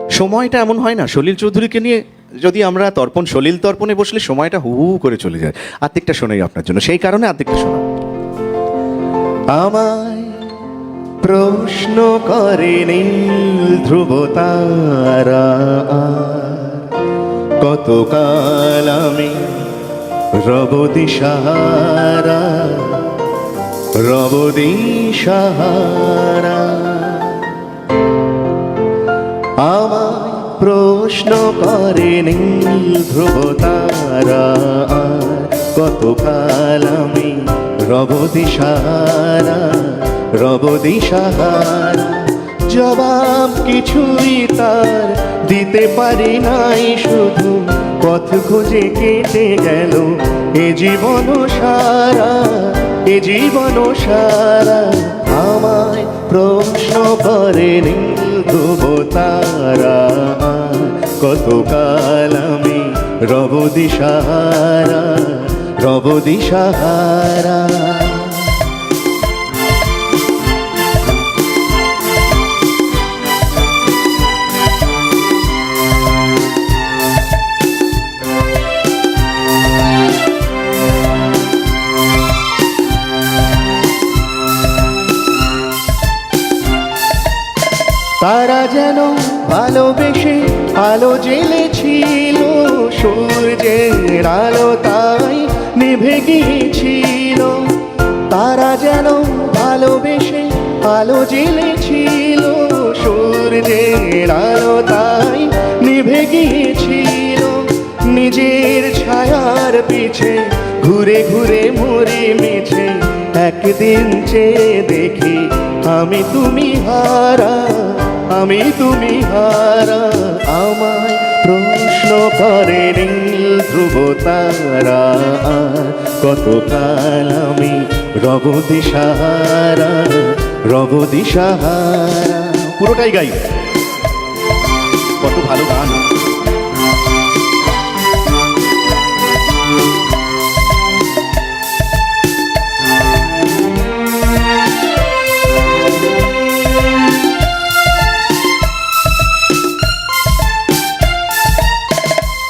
সময়টা এমন হয় না, সলিল চৌধুরীকে নিয়ে যদি আমরা সলিল তর্পণে বসলে সময়টা হু হু করে চলে যায়। আর্ধেকটা শোনাই আপনার জন্য, সেই কারণে আর্ধেকটা শোনাবো। আমায় প্রশ্ন করে নীল ধ্রুব তারা, কতকাল আমি রব দিশাহারা, রব দিশাহারা। আমায় প্রশ্ন করে নীল ধ্রুব তারা, কতকাল আমি রব দিশাহারা, রব দিশাহারা। জবাব কিছুই তার দিতে পারি নাই, শুধু পথ খুঁজে কেটে গেল এ জীবন সারা, এ জীবন সারা। আমায় প্রশ্ন করে নীল ধ্রুব তারা, কতকাল আমি রব দিশাহারা, রব দিশাহারা। তারা যেন ভালোবেসে আলো জ্বেলেছিল, সূর্যের আলো তাই নিভে গিয়েছিল। তারা যেন ভালোবেসে আলো জ্বেলেছিল, সূর্যের আলো তাই নিভে গিয়েছিল। নিজের ছায়ার পিছে ঘুরে ঘুরে মরে মিছে, একদিন চেয়ে দেখি আমি তুমি হারা, আমি তুমি হারা। আমায় প্রশ্ন করে নীল ধ্রুব তারা, কতকাল আমি রব দিশাহারা, রব দিশাহারা। পুরোটাই গাই, কত ভালো গান।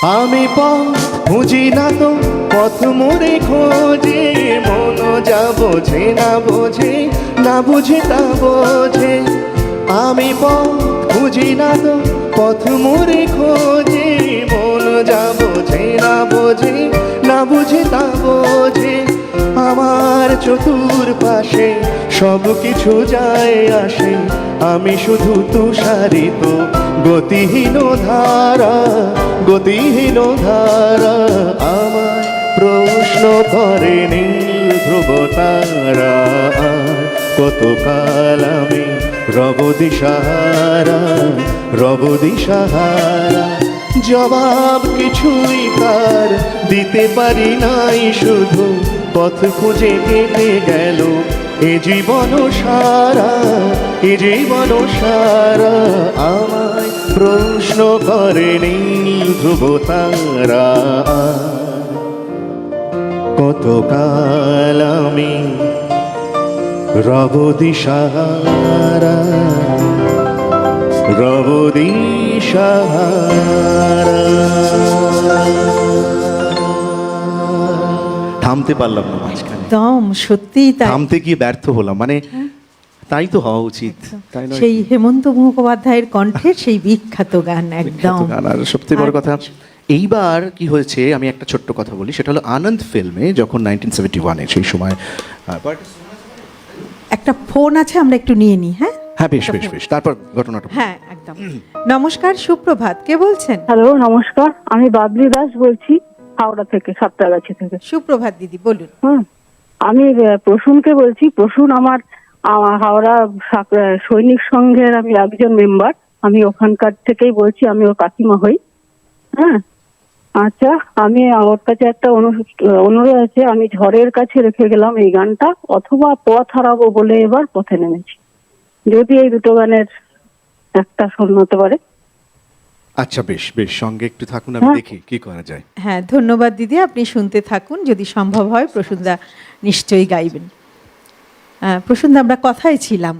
আমি পথ খুঁজি না তো পথ মোরে খোঁজে, মন যা বোঝে না বোঝে, না বুঝে তা বোঝে। আমি পথ খুঁজি না তো পথ মোরে খোঁজে, মন যা বোঝে না বোঝে, না বুঝে তা বোঝে। আমার চতুর পাশে সব কিছু যায় আসে, আমি শুধু তুষারিত গতিহীন ধারা, গতিহীন ধারা। আমায় প্রশ্ন করে নীল ধ্রুব তারা, কতকাল আমি রব দিশাহারা, রব দিশাহারা। জবাব কিছুই তার দিতে পারি নাই, শুধু পথ খুঁজে কেটে গেল এ জীবন সারা, এ জীবন সারা। আমায় প্রশ্ন করে নীল ধ্রুব তারা, কতকাল আমি রব দিশাহারা, রব দিশাহারা। থামতে পারলাম না মাঝখানে, একদম সত্যিই তাই। থামতে গিয়ে ব্যর্থ হলাম, মানে তাই তো হওয়া উচিত, তাই নয়? সেই হেমন্ত মুখোপাধ্যায়ের কণ্ঠের সেই বিখ্যাত গান, একদম। বিখ্যাত গান। আর সবথেকে বড় কথা, এইবার কি হয়েছে, আমি একটা ছোট্ট কথা বলি, সেটা হলো আনন্দ ফিল্মে যখন 1971-এ সেই সময় একটা ফোন আছে, আমরা একটু নিয়ে নিই। হ্যাঁ হ্যাঁ, বেশ বেশ বেশ, তারপর ঘটনাটা। হ্যাঁ, একদম। নমস্কার, সুপ্রভাত, কে বলছেন? হ্যালো, নমস্কার। আমি বাবলি দাস বলছি, হাওড়া থেকে, সাতটাগাছি থেকে। সুপ্রভাত দিদি, বলুন। আমি প্রসূনকে বলছি। প্রসূন আমার হাওড়া সৈনিক সংঘের আমি একজন মেম্বার। আমি ওখানকার থেকেই বলছি, আমি ওর কাকিমা হই। হ্যাঁ, আচ্ছা, আমি ওর কাছে একটা অনুরোধ আছে। আমি ঝড়ের কাছে রেখে গেলাম এই গানটা, অথবা পথ হারাবো বলে এবার পথে নেমেছি। যদি এই দুটো গানের একটা শোনা হতে পারে। আচ্ছা, বেশ বেশ, সঙ্গে একটু থাকুন, আমি দেখি কি করা যায়। হ্যাঁ, ধন্যবাদ দিদি, আপনি শুনতে থাকুন। যদি সম্ভব হয় প্রসূনদা নিশ্চয়ই গাইবেন। প্রসূনদা, আমরা কথাই ছিলাম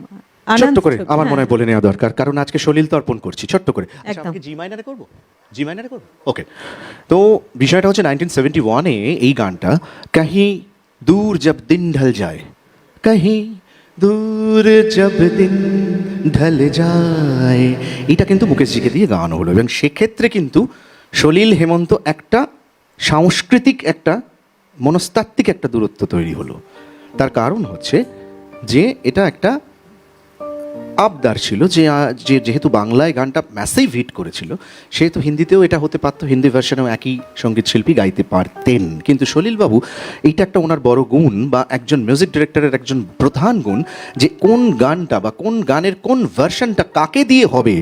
ছোট্ট করে ছবি, আমার হ্যাঁ। মনে হয় বলে নেওয়া দরকার, কারণ আজকে সলিল তো অর্পণ করছি, ছোট্ট করে। আচ্ছা, একদম। আমাকে জি মাইনারে করবো, জি মাইনারে করবো, ওকে। তো বিষয়টা হচ্ছে 1971-এ এই গানটা, কাহি দূর জব দিন ঢল যায়, কাহি দূর জব দিন ঢল যায়, এটা কিন্তু মুকেশজিকে দিয়ে গাওয়ানো হলো। এবং সেক্ষেত্রে কিন্তু সলিল হেমন্ত একটা সাংস্কৃতিক, একটা মনস্তাত্ত্বিক একটা দূরত্ব তৈরি হলো। তার কারণ হচ্ছে যে এটা একটা আবদার ছিল যে যেহেতু বাংলায় গানটা ম্যাসিভ হিট করেছিল, সেহেতু হিন্দিতেও এটা হতে পারতো, হিন্দি ভার্সনেও একই সঙ্গীত শিল্পী গাইতে পারতেন। কিন্তু সলিলবাবু, এইটা একটা ওনার বড় গুণ, বা একজন মিউজিক ডিরেক্টরের একজন প্রধান গুণ, যে কোন গানটা বা কোন গানের কোন ভার্সনটা কাকে দিয়ে হবে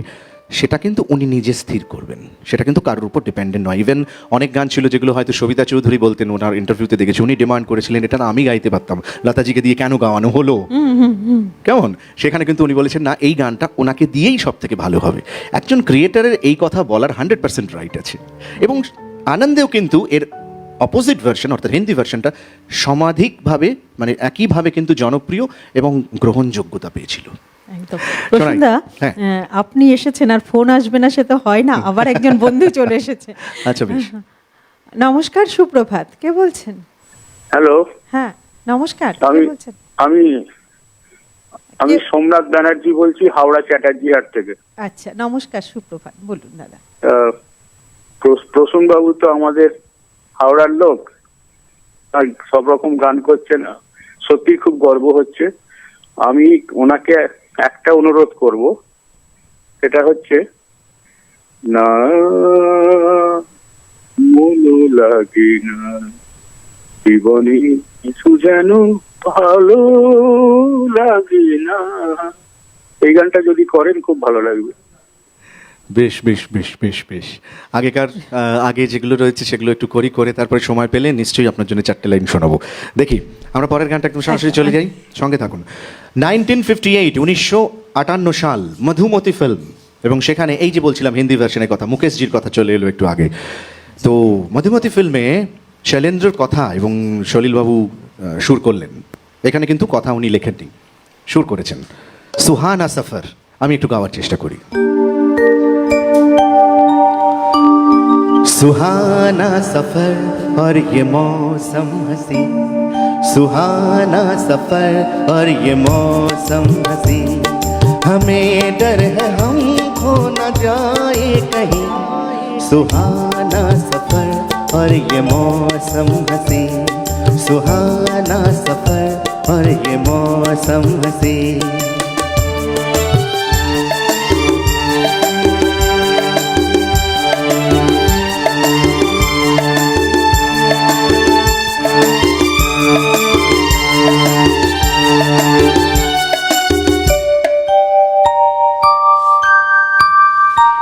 সেটা কিন্তু উনি নিজে স্থির করবেন, সেটা কিন্তু কারোর উপর ডিপেন্ডেন্ট নয়। ইভেন অনেক গান ছিল যেগুলো হয়তো সবিতা চৌধুরী বলতেন, ওনার ইন্টারভিউতে দেখেছি, উনি ডিমান্ড করেছিলেন এটা না আমি গাইতে পারতাম, লতাজিকে দিয়ে কেন গাওয়ানো হলো, কেমন? সেখানে কিন্তু উনি বলেছেন না, এই গানটা ওনাকে দিয়েই সব থেকে ভালো হবে। একজন ক্রিয়েটারের এই কথা বলার 100% রাইট আছে। এবং আনন্দেও কিন্তু এর অপোজিট ভার্সন, অর্থাৎ হিন্দি ভার্সনটা সমাধিকভাবে, মানে একইভাবে কিন্তু জনপ্রিয় এবং গ্রহণযোগ্যতা পেয়েছিল। একদম। প্রসূনদা, হ্যাঁ। আপনি এসেছেন আর ফোন আসবে না সে তো হয় না, আবার একজন বন্ধু চলে এসেছে। আচ্ছা, বেশ। নমস্কার, সুপ্রভাত, কে বলছেন? হ্যালো, হ্যাঁ, নমস্কার, কে আমি বলছেন? আমি আমি সোমনাথ ব্যানার্জি বলছি, হাওড়া চ্যাটার্জি হাট থেকে। আচ্ছা, নমস্কার, সুপ্রভাত, বলুন দাদা। প্রসূন বাবু তো আমাদের হাওড়ার লোক, আর সব রকম গান করছেন, সত্যি খুব গর্ব হচ্ছে। আমি ওনাকে একটা অনুরোধ করব, সেটা হচ্ছে, না মনো লাগে না জীবনে কিছু যেন ভালো লাগে না, এই গানটা যদি করেন খুব ভালো লাগবে। বেশ বেশ বেশ বেশ বেশ, আগেকার আগে যেগুলো রয়েছে সেগুলো একটু করে তারপরে সময় পেলে নিশ্চয়ই আপনার জন্য 4টে লাইন শোনাবো। দেখি আমরা পরের গানটা একদম সরাসরি চলে যাই, সঙ্গে থাকুন। 1958 সাল, মধুমতি ফিল্ম, এবং সেখানে এই যে বলছিলাম হিন্দি ভার্সনের কথা, মুকেশজির কথা চলে এলো একটু আগে। তো মধুমতি ফিল্মে শৈলেন্দ্রর কথা এবং সলিলবাবু সুর করলেন। এখানে কিন্তু কথা উনি লেখেননি, সুর করেছেন সুহানা সফর। আমি একটু গাওয়ার চেষ্টা করি। सुहाना सफर और ये मौसम हंसी, सुहाना सफर और ये मौसम हंसी, हमें डर है हम खो न जाए कहीं। सुहाना सफर और ये मौसम हंसी, सुहाना सफर और ये मौसम हंसी।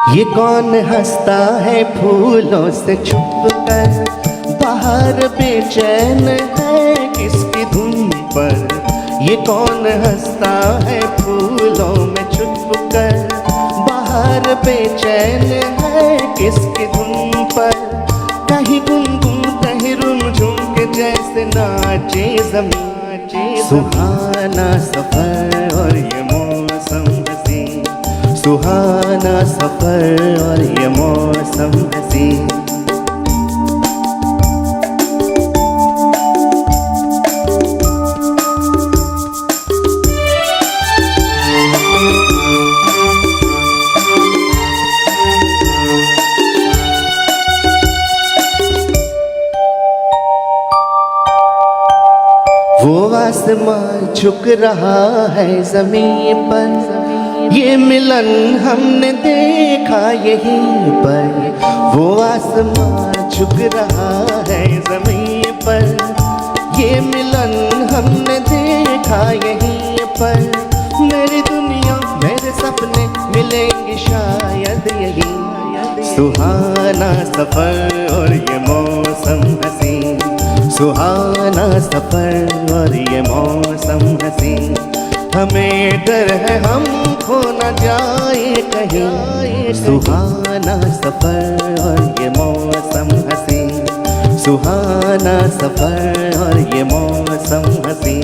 ये कौन हंसता है फूलों से छुप कर, बाहर बेचैन है किसकी धुन पर। ये कौन हंसता है फूलों में छुप कर, बाहर बेचैन है किसकी धुन पर। कहीं गुनगुन कहीं रुमझुम के जैसे नाचे ज़मीं। सुहाना सफर और ये मौसम हंसी, सुहाना सफर और ये मौसम हंसी। वो आसमां झुक रहा है जमीन पर, ये मिलन हमने देखा यहीं पर। वो आसमां झुक रहा है जमीन पर, ये मिलन हमने देखा यहीं पर। मेरी दुनिया मेरे सपने मिलेंगे शायद यहीं। सुहाना सफर और ये मौसम हंसी, सुहाना सफर और ये मौसम हंसी, हमें डर है हम खो न जाए कहीं। सुहाना सफर और ये मौसम हंसी, सुहाना सफर और ये मौसम हंसी,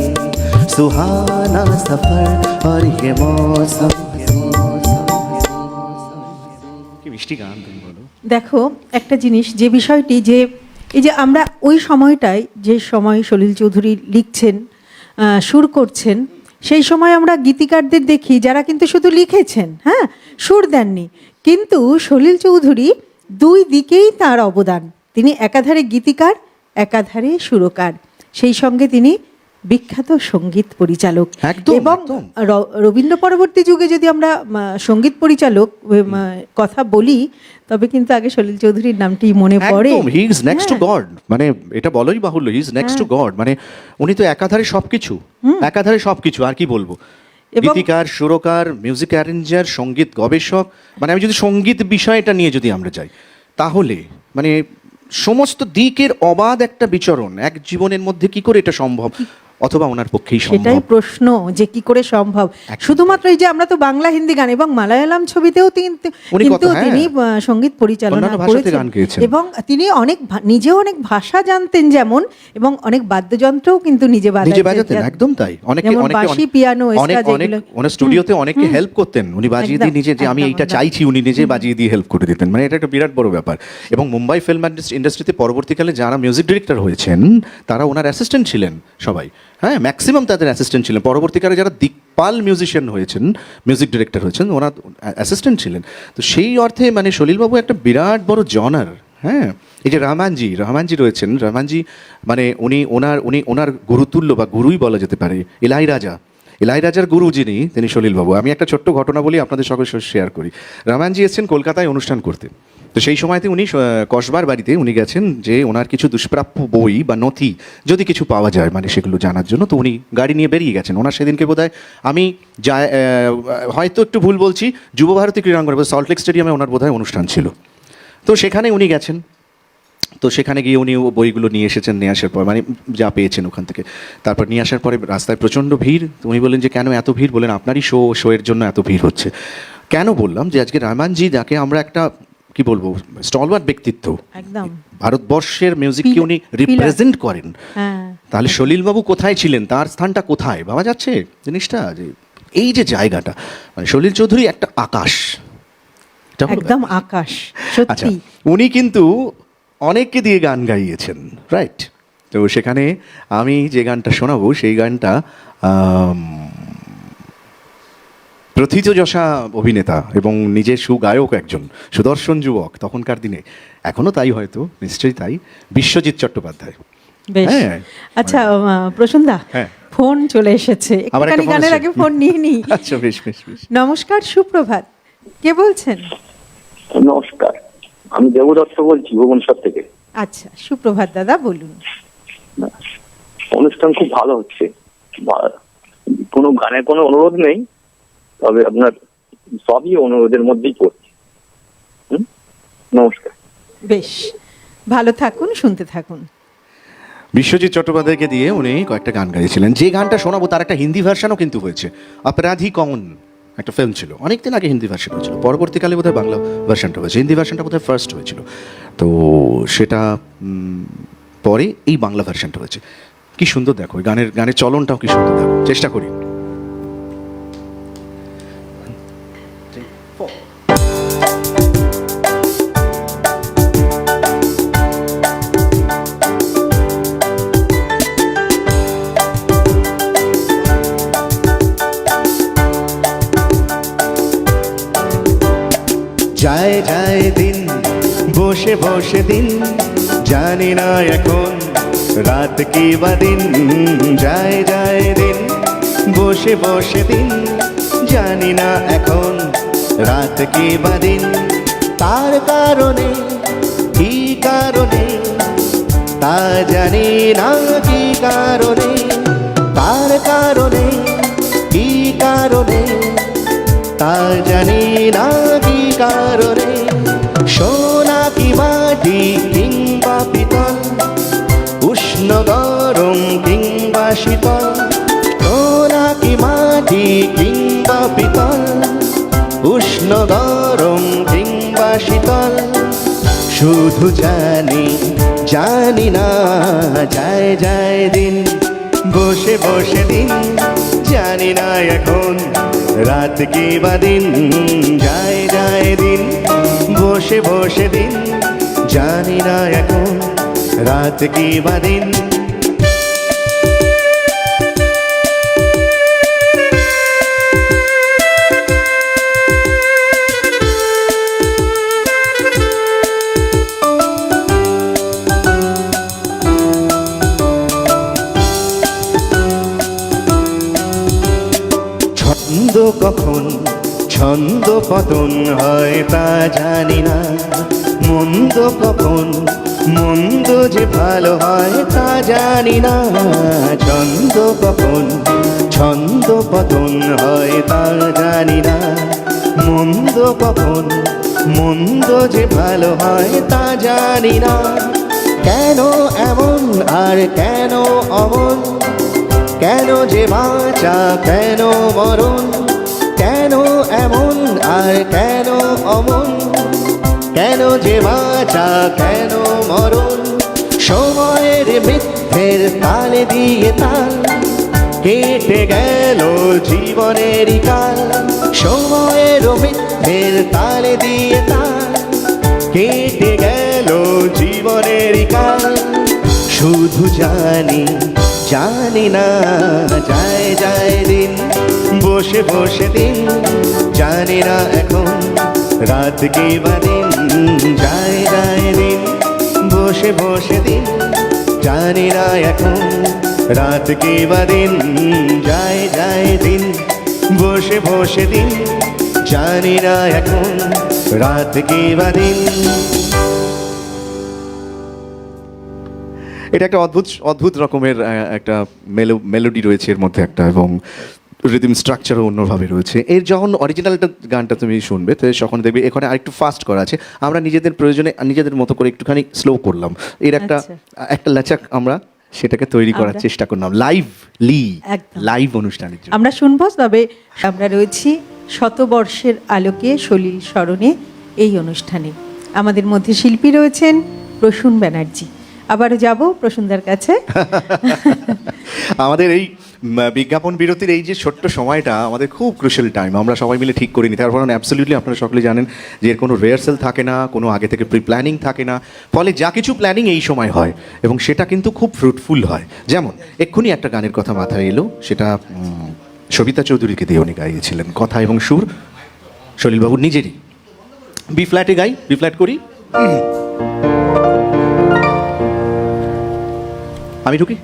सुहाना सफर और ये मौसम हंसी। কি মিষ্টি গান তুমি বলো। দেখো একটা জিনিস, যে বিষয়টি যে এই যে আমরা ওই সময়টায় যে সময় সলিল চৌধুরী লিখছেন, সুর করছেন, সেই সময় আমরা গীতিকারদের দেখি যারা কিন্তু শুধু লিখেছেন, হ্যাঁ, সুর দেননি। কিন্তু সলিল চৌধুরী দুই দিকেই তার অবদান। তিনি একাধারে গীতিকার, একাধারে সুরকার, সেই সঙ্গে তিনি বিখ্যাত সঙ্গীত পরিচালক। একদম, এবং একদম। রবীন্দ্র পরবর্তী যুগে যদি আমরা সঙ্গীত পরিচালক কথা বলি, তবে কিন্তু আগে সলিল চৌধুরীর নামটি মনে পড়ে। একদম, he is next two god, মানে এটা বলাই বাহুল্য, he is next two god. মানে উনি তো একাধারে সবকিছু, একাধারে সবকিছু, আর কি বলবো। গীতিকার, সুরকার, মিউজিক অ্যারেঞ্জার, সঙ্গীত গবেষক, মানে আমি যদি সঙ্গীত বিষয়টা নিয়ে যদি আমরা যাই, তাহলে মানে সমস্ত দিকের অবাধ একটা বিচরণ এক জীবনের মধ্যে কি করে এটা সম্ভব, অথবা ওনার পক্ষেই সেটাই সম্ভব। প্রশ্ন, যে কি করে সম্ভব। শুধুমাত্র এই যে আমরা তো বাংলা হিন্দি গান এবং মালায়ালাম ছবিতেও উনি কিন্তু হ্যাঁ, তিনি সঙ্গীত পরিচালনা অন্যান্য ভাষাতে গান করেছেন গেয়েছেন। এবং তিনি অনেক নিজেও অনেক ভাষা জানতেন, যেমন, এবং অনেক বাদ্যযন্ত্রও কিন্তু নিজে বাজাতেন। একদম তাই। অনেকে যেমন বাঁশি, পিয়ানো, এসরাজ, এগুলো। ওনার স্টুডিওতে অনেকে হেল্প করতেন, উনি বাজিয়ে দিয়ে একদম, নিজে, যে আমি একদম, এইটা একদম। চাইছি, উনি নিজে বাজিয়ে দিয়ে হেল্প করে দিতেন। মানে এটা একটা বিরাট বড় ব্যাপার। এবং মুম্বাই ফিল্ম ইন্ডাস্ট্রিতে পরবর্তীকালে যারা মিউজিক ডিরেক্টর হয়েছেন, তারা ওনার অ্যাসিস্ট্যান্ট ছিলেন সবাই, হ্যাঁ, ম্যাক্সিমাম তাদের অ্যাসিস্ট্যান্ট ছিলেন। পরবর্তীকালে যারা দিকপাল মিউজিশিয়ান হয়েছেন, মিউজিক ডিরেক্টর হয়েছেন, ওনার অ্যাসিস্ট্যান্ট ছিলেন। তো সেই অর্থে মানে সলিলবাবু একটা বিরাট বড় জনার। হ্যাঁ, এই যে রহমানজি রয়েছেন, রহমানজি মানে উনি ওনার গুরুতুল্য বা গুরুই বলা যেতে পারে। ইলাইরাজার গুরু যিনি, তিনি সলিলবাবু। আমি একটা ছোট্ট ঘটনা বলি, আপনাদের সঙ্গে শেয়ার করি। রহমানজি এসেছেন কলকাতায় অনুষ্ঠান করতে। তো সেই সময়তে উনি কসবার বাড়িতে উনি গেছেন যে ওনার কিছু দুষ্প্রাপ্য বই বা নথি যদি কিছু পাওয়া যায়, মানে সেগুলো জানার জন্য। তো উনি গাড়ি নিয়ে বেরিয়ে গেছেন। ওনার সেদিনকে বোধহয় আমি হয়তো একটু ভুল বলছি, যুবভারতী ক্রীড়াঙ্গনে, সল্টলেক স্টেডিয়ামে ওনার বোধহয় অনুষ্ঠান ছিল। তো সেখানে উনি গেছেন। তো সেখানে গিয়ে উনি বইগুলো নিয়ে এসেছেন, নিয়ে আসার পর মানে যা পেয়েছেন ওখান থেকে, তারপর নিয়ে আসার পরে রাস্তায় প্রচণ্ড ভিড়। তো উনি বললেন যে কেন এত ভিড়? বলেন আপনারই শোয়ের জন্য এত ভিড় হচ্ছে। কেন বললাম যে আজকে রহমানজি, যাকে আমরা একটা কি বলবো স্টলওয়ার্ড ব্যক্তিত্ব, একদম ভারতবর্ষের মিউজিককে উনি রিপ্রেজেন্ট করেন, হ্যাঁ। তাহলে সলিলবাবু কোথায় ছিলেন, তার স্থানটা কোথায় ভাবা যাচ্ছে জিনিসটা। যে এই যে জায়গাটা, মানে সলিল চৌধুরী একটা আকাশ, একদম আকাশ, আচ্ছা, সত্যি। উনি কিন্তু অনেককে দিয়ে গান গাইয়েছেন, রাইট? তো সেখানে আমি যে গানটা শোনাবো সেই গানটা প্রথিতযশা অভিনেতা এবং নিজের সুগায়ক একজন সুদর্শন যুবক তখনকার দিনে, এখনো তাই হয়তো, নিশ্চয়ই তাই, বিশ্বজিৎ চট্টোপাধ্যায়। বেশ। হ্যাঁ। আচ্ছা প্রসূনদা, হ্যাঁ। ফোন চলে এসেছে, আবার একটা একটুখানি ফোন গানের এসেছে। আগে ফোন নিয়ে নি। আচ্ছা, বেশ বেশ বেশ। নমস্কার, সুপ্রভাত, কে বলছেন? নমস্কার, আমি দেবদত্ত বলছি ভুবনেশ্বর থেকে। আচ্ছা, সুপ্রভাত দাদা, বলুন। অনুষ্ঠান খুব ভালো হচ্ছে, কোনো গানের কোনো অনুরোধ নেই, তবে আপনার সবই অনুরোধের মধ্যেই পড়ছে। নমস্কার। বেশ, ভালো থাকুন, শুনতে থাকুন। বিশ্বজিৎ চট্টোপাধ্যায়কে দিয়ে উনি কয়েকটা গান গাইছিলেন। যে গানটা শোনাবো তার একটা হিন্দি ভার্সনও কিন্তু হয়েছে। অপরাধী কৌন একটা ফিল্ম ছিল, অনেকদিন আগে হিন্দি ভার্সন হয়েছিল, পরবর্তীকালে বোধহয় বাংলা ভার্সনটা হয়েছে। হিন্দি ভার্সনটা বোধহয় ফার্স্ট হয়েছিল, তো সেটা পরে এই বাংলা ভার্সনটা হয়েছে। কি সুন্দর দেখো, গানের চলনটাও কি সুন্দর, দেখো, চেষ্টা করি। যায় যায় দিন, বসে বসে দিন, জানি না এখন রাত কি বা দিন। যায় যায় দিন, বসে বসে দিন, জানি না এখন রাত কি বা দিন। তার কারণে কি কারণে তা জানি না, কি কারণে, তার কারণে কি কারণে তা জানি না, কি কারণে। সোনা কি মাটি কিংবা পিতল, উষ্ণ গরম কিংবা শীতল। সোনা কি মাটি কিংবা পিতল, উষ্ণ গরম কিংবা শীতল। শুধু জানি, জানি না, যায় যায় দিন, বসে বসে দিন, জানি না এখন রাত কি বা দিন। যায় যায় দিন, বসে বসে দিন, জানি না এখন রাত কি বা দিন। ছন্দ কখন ছন্দ পতন হয় তা জানি না, মন্দ কখন মন্দ যে ভালো হয় তা জানি না। ছন্দ কখন ছন্দ পতন হয় তা জানি না, মন্দ কখন মন্দ যে ভালো হয় তা জানি না। কেন এমন আর কেন অমন, কেন যে বাঁচা কেন মরণ, কেন এমন আর কেন অমন, কেন যে বাঁচা কেন মরণ। সময়ের মিথ্যের তালে দিয়ে তাল, কেটে গেল জীবনের কাল। সময়ের মিথ্যের তালে দিয়ে তাল, কেটে গেল জীবনের কাল। শুধু জানি, জানি না, যায় যায় দিন, বসে বসে দিন, জানি না এখন রাত কি বা দিন। যায় যায় দিন, বসে বসে দিন, জানি না এখন রাত কি বা দিন। যায় যায় দিন, বসে বসে দিন, জানি না এখন রাত কি বা দিন। এটা একটা অদ্ভুত অদ্ভুত রকমের একটা মেলোডি রয়েছে এর মধ্যে একটা, এবং রিদম স্ট্রাকচারও অন্যভাবে রয়েছে। এর যখন অরিজিনালটা গানটা তুমি শুনবে তো তখন দেখবে এখানে আরেকটু ফাস্ট করা আছে। আমরা নিজেদের প্রয়োজনে নিজেদের মতো করে একটুখানি স্লো করলাম। এর একটা লেচাক আমরা সেটাকে তৈরি করার চেষ্টা করলাম লাইভ অনুষ্ঠানের জন্য। আমরা শুনবো, তবে আমরা রয়েছি শতবর্ষের আলোকে সলিল স্মরণে এই অনুষ্ঠানে। আমাদের মধ্যে শিল্পী রয়েছেন প্রসূন ব্যানার্জি। আবারও যাব প্রসূনদার কাছে। আমাদের এই বিজ্ঞাপন বিরতির এই যে ছোট্ট সময়টা আমাদের খুব ক্রুশাল টাইম, আমরা সবাই মিলে ঠিক করে নিই। তার কারণ অ্যাবসলিউটলি আপনারা সকলে জানেন যে এর কোনো রিহার্সাল থাকে না, কোনো আগে থেকে প্রি প্ল্যানিং থাকে না, ফলে যা কিছু প্ল্যানিং এই সময় হয় এবং সেটা কিন্তু খুব ফ্রুটফুল হয়। যেমন এক্ষুনি একটা গানের কথা মাথায় এলো, সেটা সবিতা চৌধুরীকে দিয়ে উনি গাইয়েছিলেন, কথা এবং সুর সলিলবাবুর নিজেরই। বি ফ্ল্যাটে গাই, বি ফ্ল্যাট করি, আমি ঢুকি।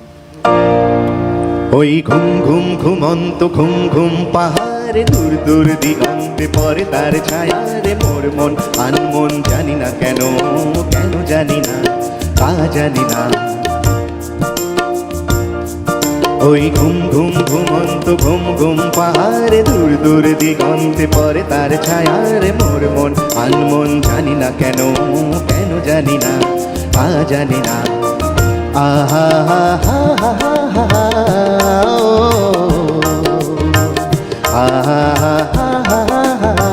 ওই ঘুম ঘুম ঘুমন্ত ঘুম ঘুম পাহাড়ে দূর দূর দিগন্তে পরে তার ছায়ারে মোর মন আনমন জানি না কেন, কেন জানি না, তা জানি না। ওই ঘুম ঘুম ঘুমন্ত ঘুম ঘুম পাহাড়ে দূর দূর দিগন্তে পরে তার ছায়ারে মোর মন আনমন জানি না কেন, কেন জানি না, তা জানি না। আহা হা হা হা হা হা ও আহা হা হা হা হা।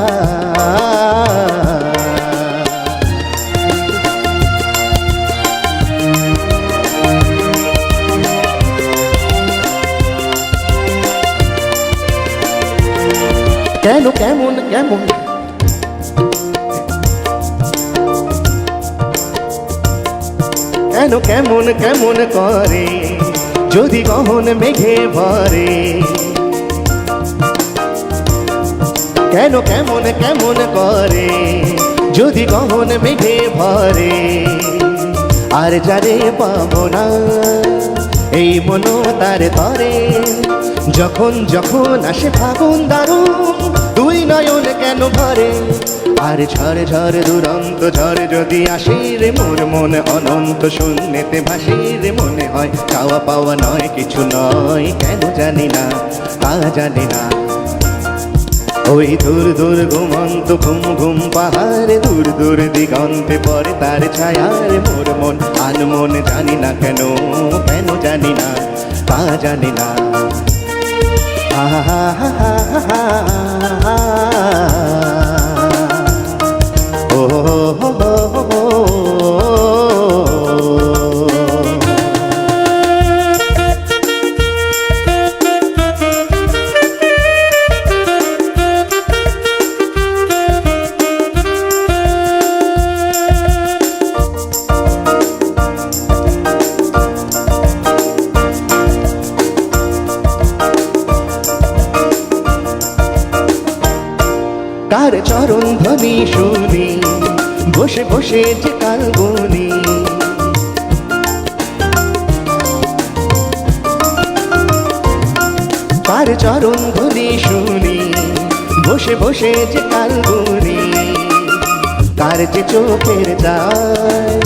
কেন কেমন কেমন কেন কেমন কেমন করে যদি গহন মেঘে ভরে, কেন কেমন কেমন করে যদি গহন মেঘে ভরে, আর যারে পাবো না এই মনো তার তরে, যখন যখন আসে ফাগুন দারুণ দুই নয়ন কেন ভরে, আর ঝড় ঝড় দুরন্ত ঝড় যদি আসে রে মোর মন অনন্ত শূন্যেতে ভাসে রে, মনে হয় চাওয়া পাওয়া নয় কিছু নয়, কেন জানি না, তা জানি না। ওই দূর দূর ঘুমন্ত ঘুম ঘুম পাহাড়ে দূর দূর দিগন্তে পরে তার ছায়ার মোর মন আনমন জানি না কেন, কেন জানি না, তা জানি না। আহা হা হা হা হা হা ও হো হো হো হো। কার চরণ ধ্বনি শুনি বসে বসে যে কাল গুনি, কার চরণ ধ্বনি শুনি বসে বসে যে কাল গুনি, কার যে চোখের যায়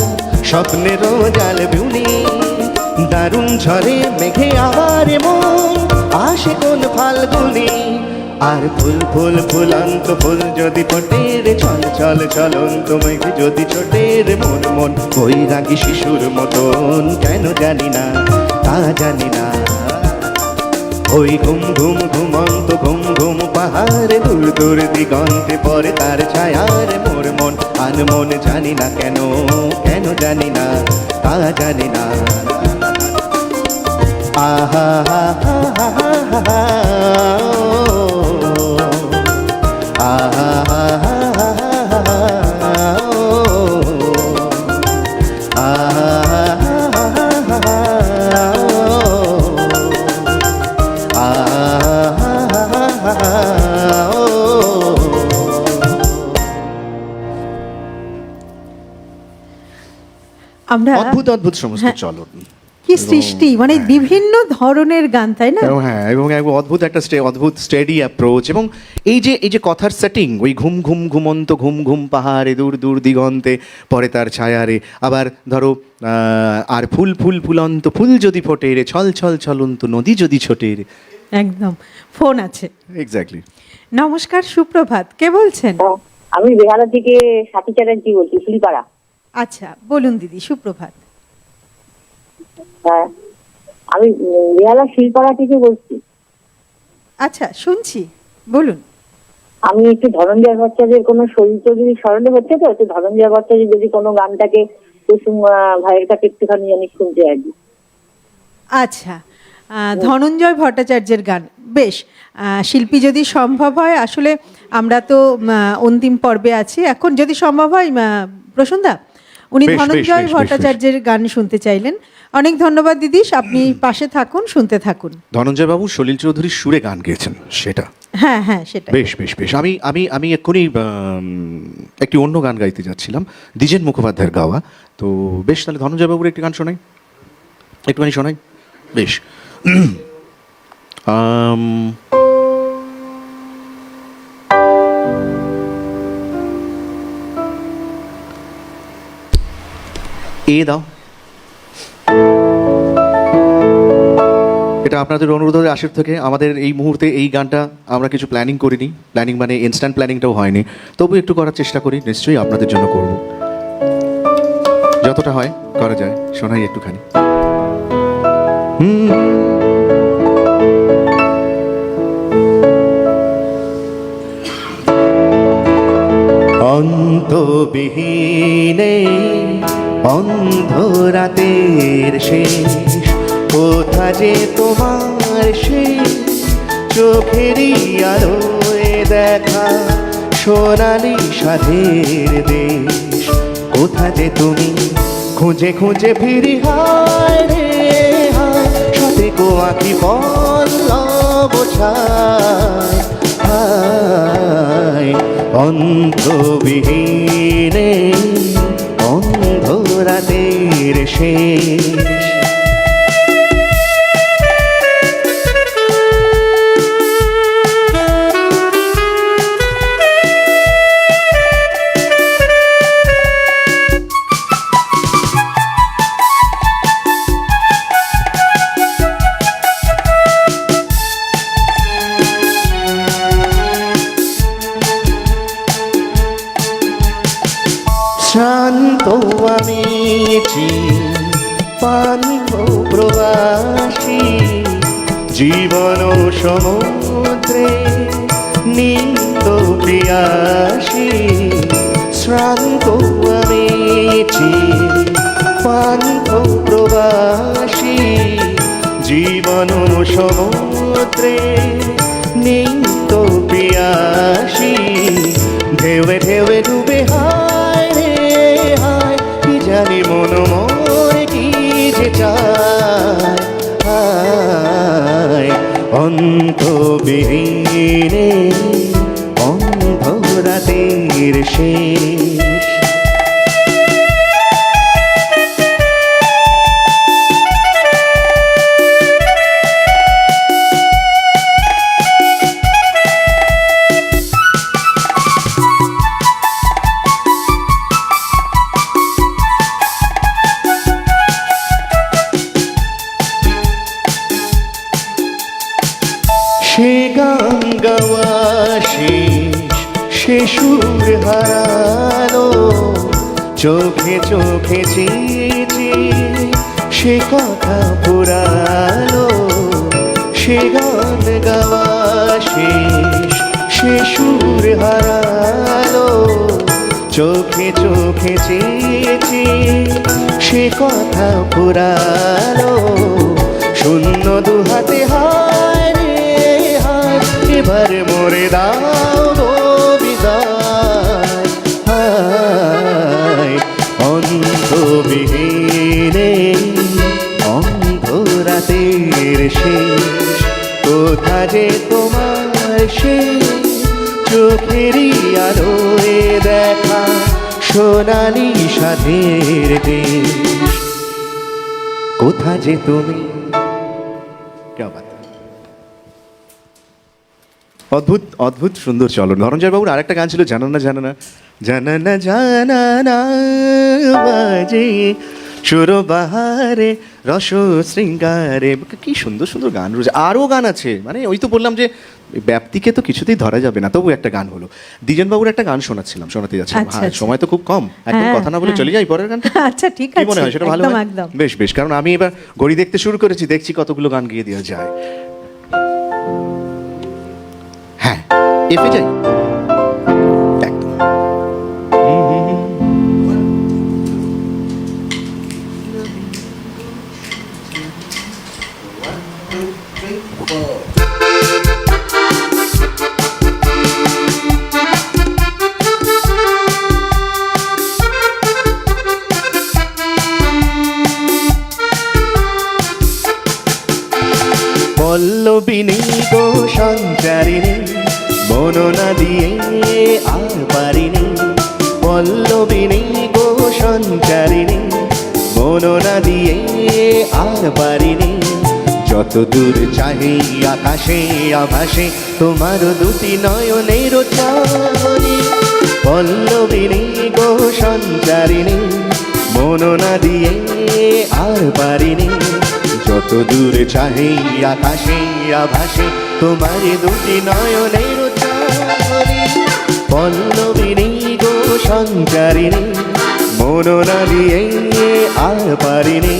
স্বপ্নেরও জাল বুনি, দারুণ ঝরে মেঘে আবার মন আসে কোন ফাল্গুনি, আর ফুল ফুল ফুলন্ত ফুল যদি ফোটে রে চল চল চলন্ত মেঘ যদি ছোটে রে মন মন ওই রাগি শিশুর মতন, কেন জানি না, তা জানি না। ওই ঘুম ঘুম ঘুমন্ত ঘুম ঘুম পাহাড়ে দূর দূর দিগন্তে পরে তার ছায়ার মোর মন আনমন জানি না কেন, কেন জানি না, তা জানি না। আহা হা হা হা হা হা আহা হা হা হা হা আহা হা হা হা হা আমরা অদ্ভুত অদ্ভুত সমস্ত হ্যাঁ, চলন, কি সৃষ্টি, মানে বিভিন্ন ধরনের গান, তাই না? হ্যাঁ, এবং এক অদ্ভুত একটা অদ্ভুত স্টেডি অ্যাপ্রোচ, এবং এই যে কথার সেটিং, ওই ঘুম ঘুম ঘুমন্ত ঘুম ঘুম পাহাড়ে দূর দূর দিগন্তে পরে তার ছায়ারে, আবার ধরো আর ফুল ফুল ফুলন্ত ফুল যদি ফোটে রে ছল ছল ছলন্ত নদী যদি ছোটে রে। একদম। ফোন আছে। এক্স্যাক্টলি। নমস্কার, সুপ্রভাত, কে বলছেন? আমি বেহালা থেকে সাথী চ্যাটার্জি বলছি, শিলপাড়া। আচ্ছা, বলুন দিদি, সুপ্রভাত। হ্যাঁ, আমি বেহালা শিলপাড়া থেকে বলছি। আচ্ছা, শুনছি, বলুন। আমি একটু ধনঞ্জয় ভট্টাচার্যের কোনো শরীর চৌধুরী স্মরণে হচ্ছে তো, একটু ধনঞ্জয় ভট্টাচার্য যদি কোনো গানটাকে কুসুম ভাইয়ের কাছে একটুখানি জানি শুনতে আর কি। আচ্ছা, ধনঞ্জয় ভট্টাচার্যের গান। বেশ, শিল্পী যদি সম্ভব হয়, আসলে আমরা তো অন্তিম পর্বে আছি এখন, যদি সম্ভব হয় প্রসন্দা, উনি বেশ, বেশ, ধনঞ্জয় বেশ, বেশ, ভট্টাচার্যের গান শুনতে চাইলেন। অনেক ধন্যবাদ দিদিশ, আপনি পাশে থাকুন, শুনতে থাকুন। ধনঞ্জয় বাবু সলিল চৌধুরীর সুরে গান গেয়েছেন সেটা। হ্যাঁ হ্যাঁ, সেটা বেশ বেশ বেশ, আমি আমি আমি এক্ষুনি একটি অন্য গান গাইতে যাচ্ছিলাম, দ্বিজেন মুখোপাধ্যায়ের গাওয়া। তো বেশ, তাহলে ধনঞ্জয় বাবুর একটি গান শোনাই, একটুখানি শোনাই। বেশ, এ দাও। এটা আপনাদের অনুরোধের আশীর্বাদ থেকে আমাদের এই মুহূর্তে এই গানটা আমরা কিছু প্ল্যানিং করিনি, প্ল্যানিং মানে ইনস্ট্যান্ট প্ল্যানিংটাও হয়নি, তবু একটু করার চেষ্টা করি, নিশ্চয়ই আপনাদের জন্য করব, যতটা হয় করা যায়। শোনাই একটুখানি। অন্তবিহীনে অন্ধরাতের শেষ, কোথা যে তোমার সেই চোখেরই আলোয় দেখা সোনালি সাধের দেশ, কোথা যে তুমি খুঁজে খুঁজে ফিরি, হায় রে হায়, সাথে কোয়াকি পল্লব ছায়, হায় অন্তবিহীনে অন্ধরাতের শেষ। শান্ত আমি পান্থ প্রবাসী, জীবন সমুদ্রে নিত্য প্রিয়াসী, শ্রান্ত আমি পান্থ প্রবাসী, জীবন সমুদ্রে নিত্য প্রিয়াসী, ঢেউে ঢেউে ডুবে হায় রে হায়, কি জানি মন মোর কি যে চায়, হায় অন্তবিহীনে অন্ধরাতের শেষ। সে গান গাওয়া শেষ, সে সুর হারালো, চোখে চোখে চেয়েছে সে কথা পুরালো, সে গান গাওয়া শেষ, সে সুর হারালো, চোখে চোখে চেয়েছে সে কথা পুরালো, শূন্য দুহাতে হায় রে হায়, এবার মোরে দাও গো বিদায়, হায় অন্তবিহীনে অন্ধরাতের শেষ, কোথা যে তোমার সে চোখেরই আলোয় দেখা সোনালি সাধের দেশ, কোথা যে তুমি। অদ্ভুত অদ্ভুত সুন্দর চলন। ধনঞ্জয় বাবুর আরেকটা গান ছিল, জানা না জানা না জানা না জানা না বাজে সুরো বাহারে রস শৃঙ্গারে, কি সুন্দর সুন্দর গান রয়েছে। আরও গান আছে, মানে ওই তো বললাম যে ব্যাপ্তিকে তো কিছুতেই ধরা যাবে না, তবু একটা গান হলো। দ্বিজেন বাবুর একটা গান শোনাতে যাচ্ছিলাম। আচ্ছা, হ্যাঁ, আচ্ছা। সময় তো খুব কম, একদম হ্যাঁ, কথা না বলে হ্যাঁ। চলে যাই পরের গানটা। আচ্ছা ঠিক কি মনে আছে, হয় সেটা ভালো একদম হয়? একদম। বেশ বেশ, কারণ আমি এবার ঘড়ি দেখতে শুরু করেছি, দেখছি কতগুলো গান গিয়ে দেওয়া যায়। হ্যাঁ, এফে যাই একদম। পল্লবিনী গো সঞ্চারিণী মন না দিয়ে আর পারিনি পল্লবিনী গো সঞ্চারিণী মন না দিয়ে আর পারিনি যত দূর চাহি আকাশে আভাসে তোমার দুটি নয়নের চাহনি পল্লবিনী গো সঞ্চারিণী মন না দিয়ে আর পারিনি যত দূর চাহি আকাশে আভাসে তোমার দুটি নয়নের চাহনি পল্লবিনী গো সঞ্চারিণী মন না দিয়ে আর পারিনি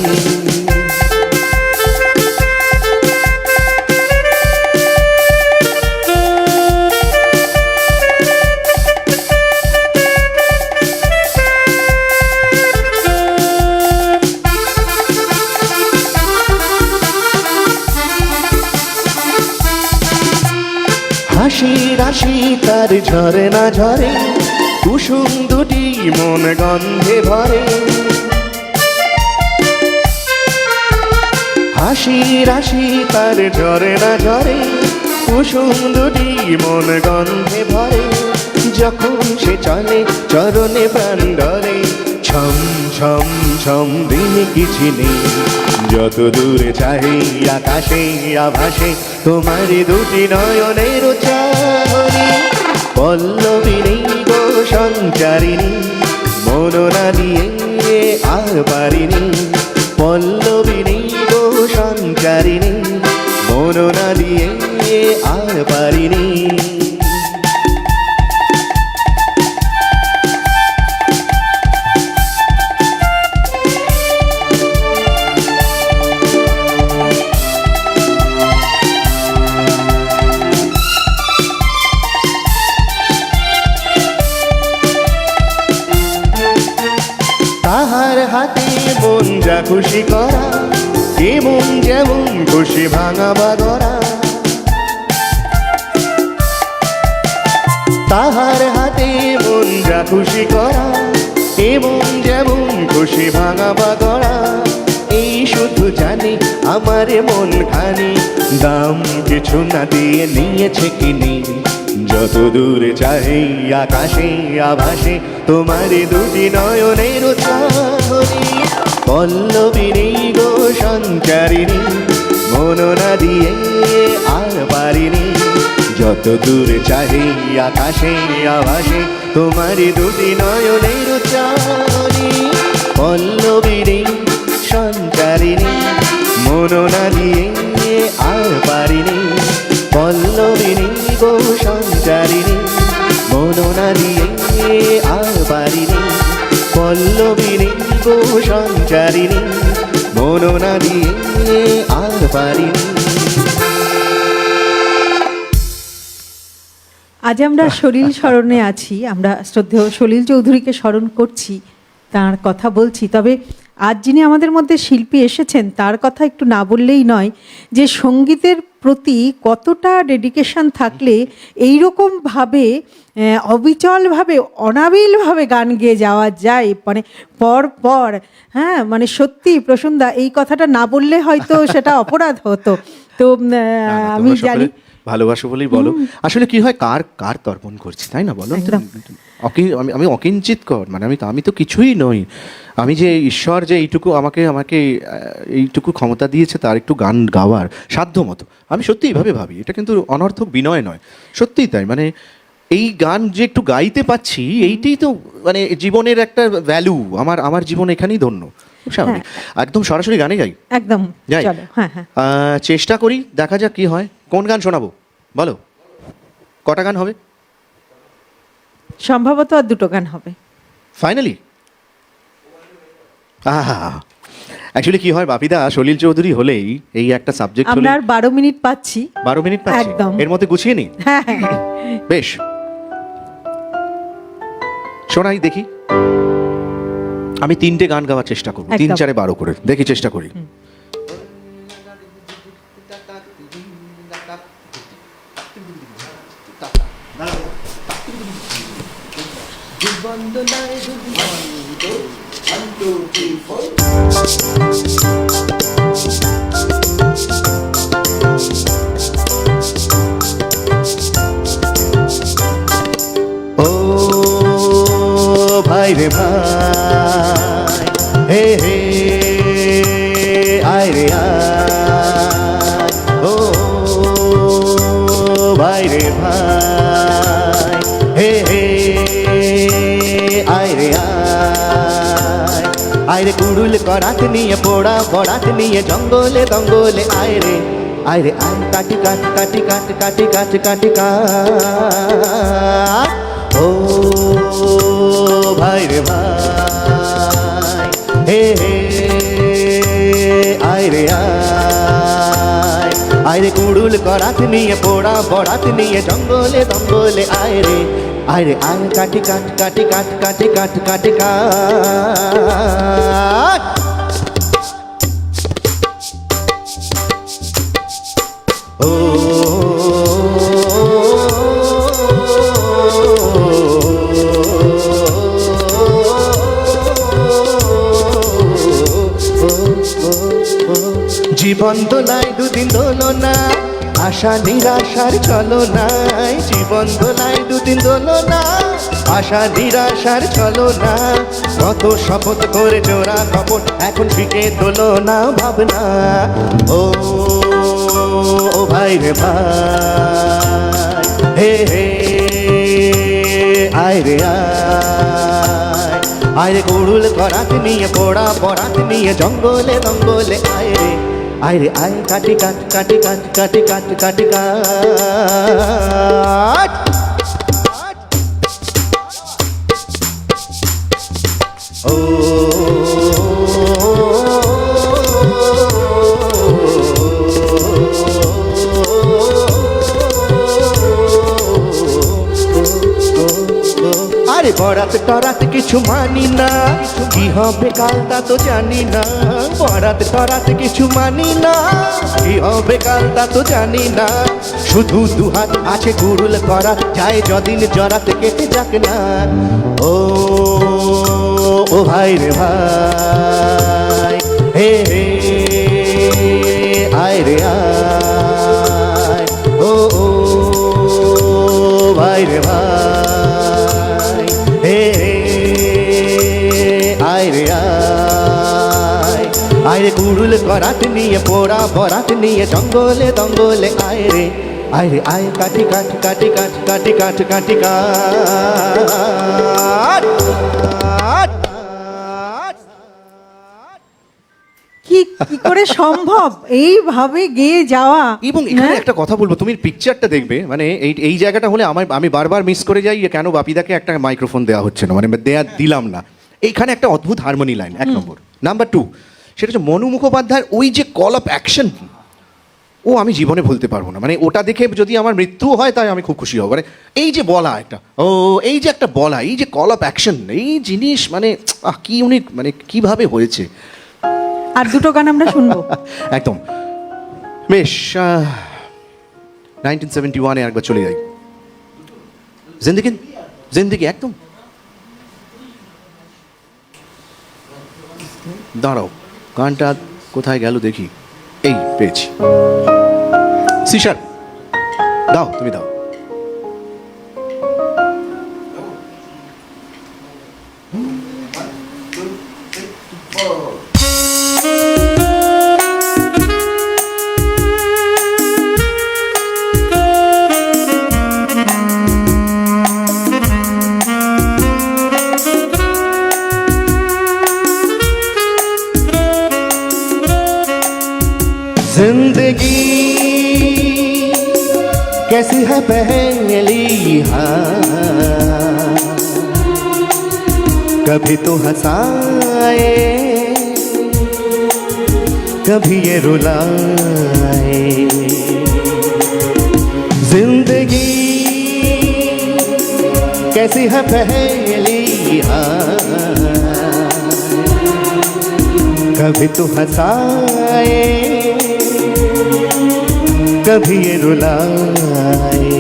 হাসি রাশি তার ঝরে না ঝরে কুসুম দুটি মন গন্ধে ভরে হাসি রাশি তার ঝরে না ঝরে কুসুম দুটি মন গন্ধে ভরে যখন সে চলে চরণে প্রাণ ধরে ছম ছম ছম দিন কিছু নেই যত দূরে চাহি আকাশে আভাসে তোমার দুটি নয়নের চাহনি পল্লবিনী গো সঞ্চারিণী মন না দিয়ে আর পারিনি পল্লবিনী গো সঞ্চারিণী মন না দিয়ে আর পারিনি তাহার হাতে মন যা খুশি করা কেমন যেমন খুশি ভাঙাবা গড়া তাহার হাতে মন যা খুশি করা কেমন যেমন খুশি ভাঙাবা গড়া এই শুধু জানি আমার মন খানি দাম কিছু না দিয়ে নিয়েছে কিনি যত দূরে চাহি আকাশে আভাসে তোমার দুটি নয়নের চাহনি পল্লবিনী গো সঞ্চারিণী মন না দিয়ে আর পারিনি যত দূরে চাহি আকাশে আভাসে তোমার দুটি নয়নের চাহনি পল্লবিনী সঞ্চারিণী মন না দিয়ে আর পারিনি পল্লবিনী গো সঞ্চারিণী মন না দিয়ে আর পারিনি পল্লবিনী গো সঞ্চারিণী মন না দিয়ে আর পারিনি আজ আমরা সলিল স্মরণে আছি, আমরা শ্রদ্ধেয় সলিল চৌধুরীকে স্মরণ করছি, তার কথা বলছি। তবে আজ যিনি আমাদের মধ্যে শিল্পী এসেছেন তার কথা একটু না বললেই নয়, যে সঙ্গীতের প্রতি কতটা ডেডিকেশন থাকলে এইরকমভাবে অবিচলভাবে অনাবিলভাবে গান গেয়ে যাওয়া যায়, মানে পর পর। হ্যাঁ, মানে সত্যি প্রসূনদা, এই কথাটা না বললে হয়তো সেটা অপরাধ হতো। তো আমি জানি ভালোবাসো বলেই বলো। আসলে কি হয়, কার কার তর্পণ করছি, তাই না বলো? আমি অকিঞ্চিত কর, মানে আমি তো কিছুই নই। আমি যে ঈশ্বর যে এইটুকু আমাকে এইটুকু ক্ষমতা দিয়েছে তার একটু গান গাওয়ার সাধ্য মতো, আমি সত্যি এইভাবে ভাবি। এটা কিন্তু অনর্থক বিনয় নয়, সত্যিই তাই। মানে এই গান যে একটু গাইতে পাচ্ছি, এইটাই তো মানে জীবনের একটা ভ্যালু। আমার জীবন এখানেই ধন্য। স্বাভাবিক, একদম সরাসরি গানে যাই, একদম যাই। চেষ্টা করি, দেখা যাক কি হয়। কোন গান শোনাবো বলো? কটা গান হবে? সম্ভবত আর দুটো গান হবে ফাইনালি। অ্যাকচুয়ালি কি হয় বাপিদা, সলিল চৌধুরী হলেই এই একটা সাবজেক্ট হলে আমরা 12 মিনিট পাচ্ছি। 12 মিনিট পাচ্ছি, একদম এর মধ্যে গুছিয়ে নি। বেশ, শোনাই দেখি। আমি 3টে গান গাওয়ার চেষ্টা করবো, 3 4 12 করে দেখি, চেষ্টা করি। ভাই রে ভাই, হে হে আয় রে আয়, ও ভাই রে ভাই, হে হে আয় রে আয়, আয় রে কুড়ুল করাত নিয়ে পোড়া বরাত নিয়ে জঙ্গলে দঙ্গলে আয় রে আয়, কাটি কাট কাটি কাট কাটি কাট কাটি কাট, ও ভাই রে ভাই, হে হে আয় রে আয়, আয় রে কুড়ুল করাত নিয়ে পোড়া বরাত নিয়ে জঙ্গলে দঙ্গলে আয় রে আয়, কাটি কাট কাটি কাট কাটি কাট কাটি কাট, ও জীবন দোলায় দুদিন দোলো না, আশা নিরাশার চলো নাই, জীবন দোলায় দুদিন দোলো না, আশা নিরাশার চলো না, কত শপথ করে জোড়া কপট এখন ফিকে তোলো না ভাবনা, ও ভাই রে ভাই, হে হে আয় রে আয়, আয় রে কুড়ুল করাত নিয়ে পোড়া বরাত নিয়ে জঙ্গলে দঙ্গলে আয় রে আয় রে আয়, কাটি কাট কাটি কাট কাটি কাট কাটি কাট, ও আরে বরাত টরাত কিছু মানি না, কি হবে কাল তা তো জানি না, বরাত টরাত কিছু মানি না, কি হবে কাল তা তো জানি না, শুধু দুহাত আছে কুড়ুল করা যায় যদিন জরাতে কেটে যাক না, ও ভাই রে ভাই, হে হে আয় রে আয়, ও ভাই রে ভাই, হে আয় রে আয়, আয় রে কুড়ুল করাত নিয়ে পোড়া বরাত নিয়ে জঙ্গলে দঙ্গলে আয় রে আয় রে আয়, কাটি কাট কাটি কাট কাটি কাট কাটি কাট, কি কি করে সম্ভব এইভাবে গেয়ে যাওয়া? এবং এখানে হ্যাঁ? একটা কথা বলবো, তুমি পিকচারটা দেখবে, মানে এই জায়গাটা হলে আমি বারবার মিস করে যাই, কেন বাপিদাকে একটা মাইক্রোফোন দেওয়া হচ্ছে না, মানে দিলাম না। এইখানে একটা অদ্ভুত হারমোনি লাইন, এক নম্বর। নাম্বার 2, সেটা হচ্ছে মনু মুখোপাধ্যায়ের ওই যে কল অফ অ্যাকশন, ও আমি জীবনে ভুলতে পারবো না, মানে ওটা দেখে যদি আমার মৃত্যু হয় তাই আমি খুব খুশি হব। মানে এই যে বলা একটা, এই যে একটা বলা, এই যে কল অফ অ্যাকশন, এই জিনিস মানে কি ইউনিক, মানে কিভাবে হয়েছে। আর দুটো গান আমরা শুনবো একদম বেশ। 1971-এ একবার চলে যাই, জিন্দেগি জিন্দেগি, একদম দাঁড়াও, গানটা কোথায় গেল দেখি, এই পেয়েছি। সিশার দাও, তুমি দাও। जिंदगी कैसी है पहली हाँ, कभी तो हंसाए कभी ये रुलाए, जिंदगी कैसी है पहली हाँ, कभी तो हंसाए कभी ये रुलाए।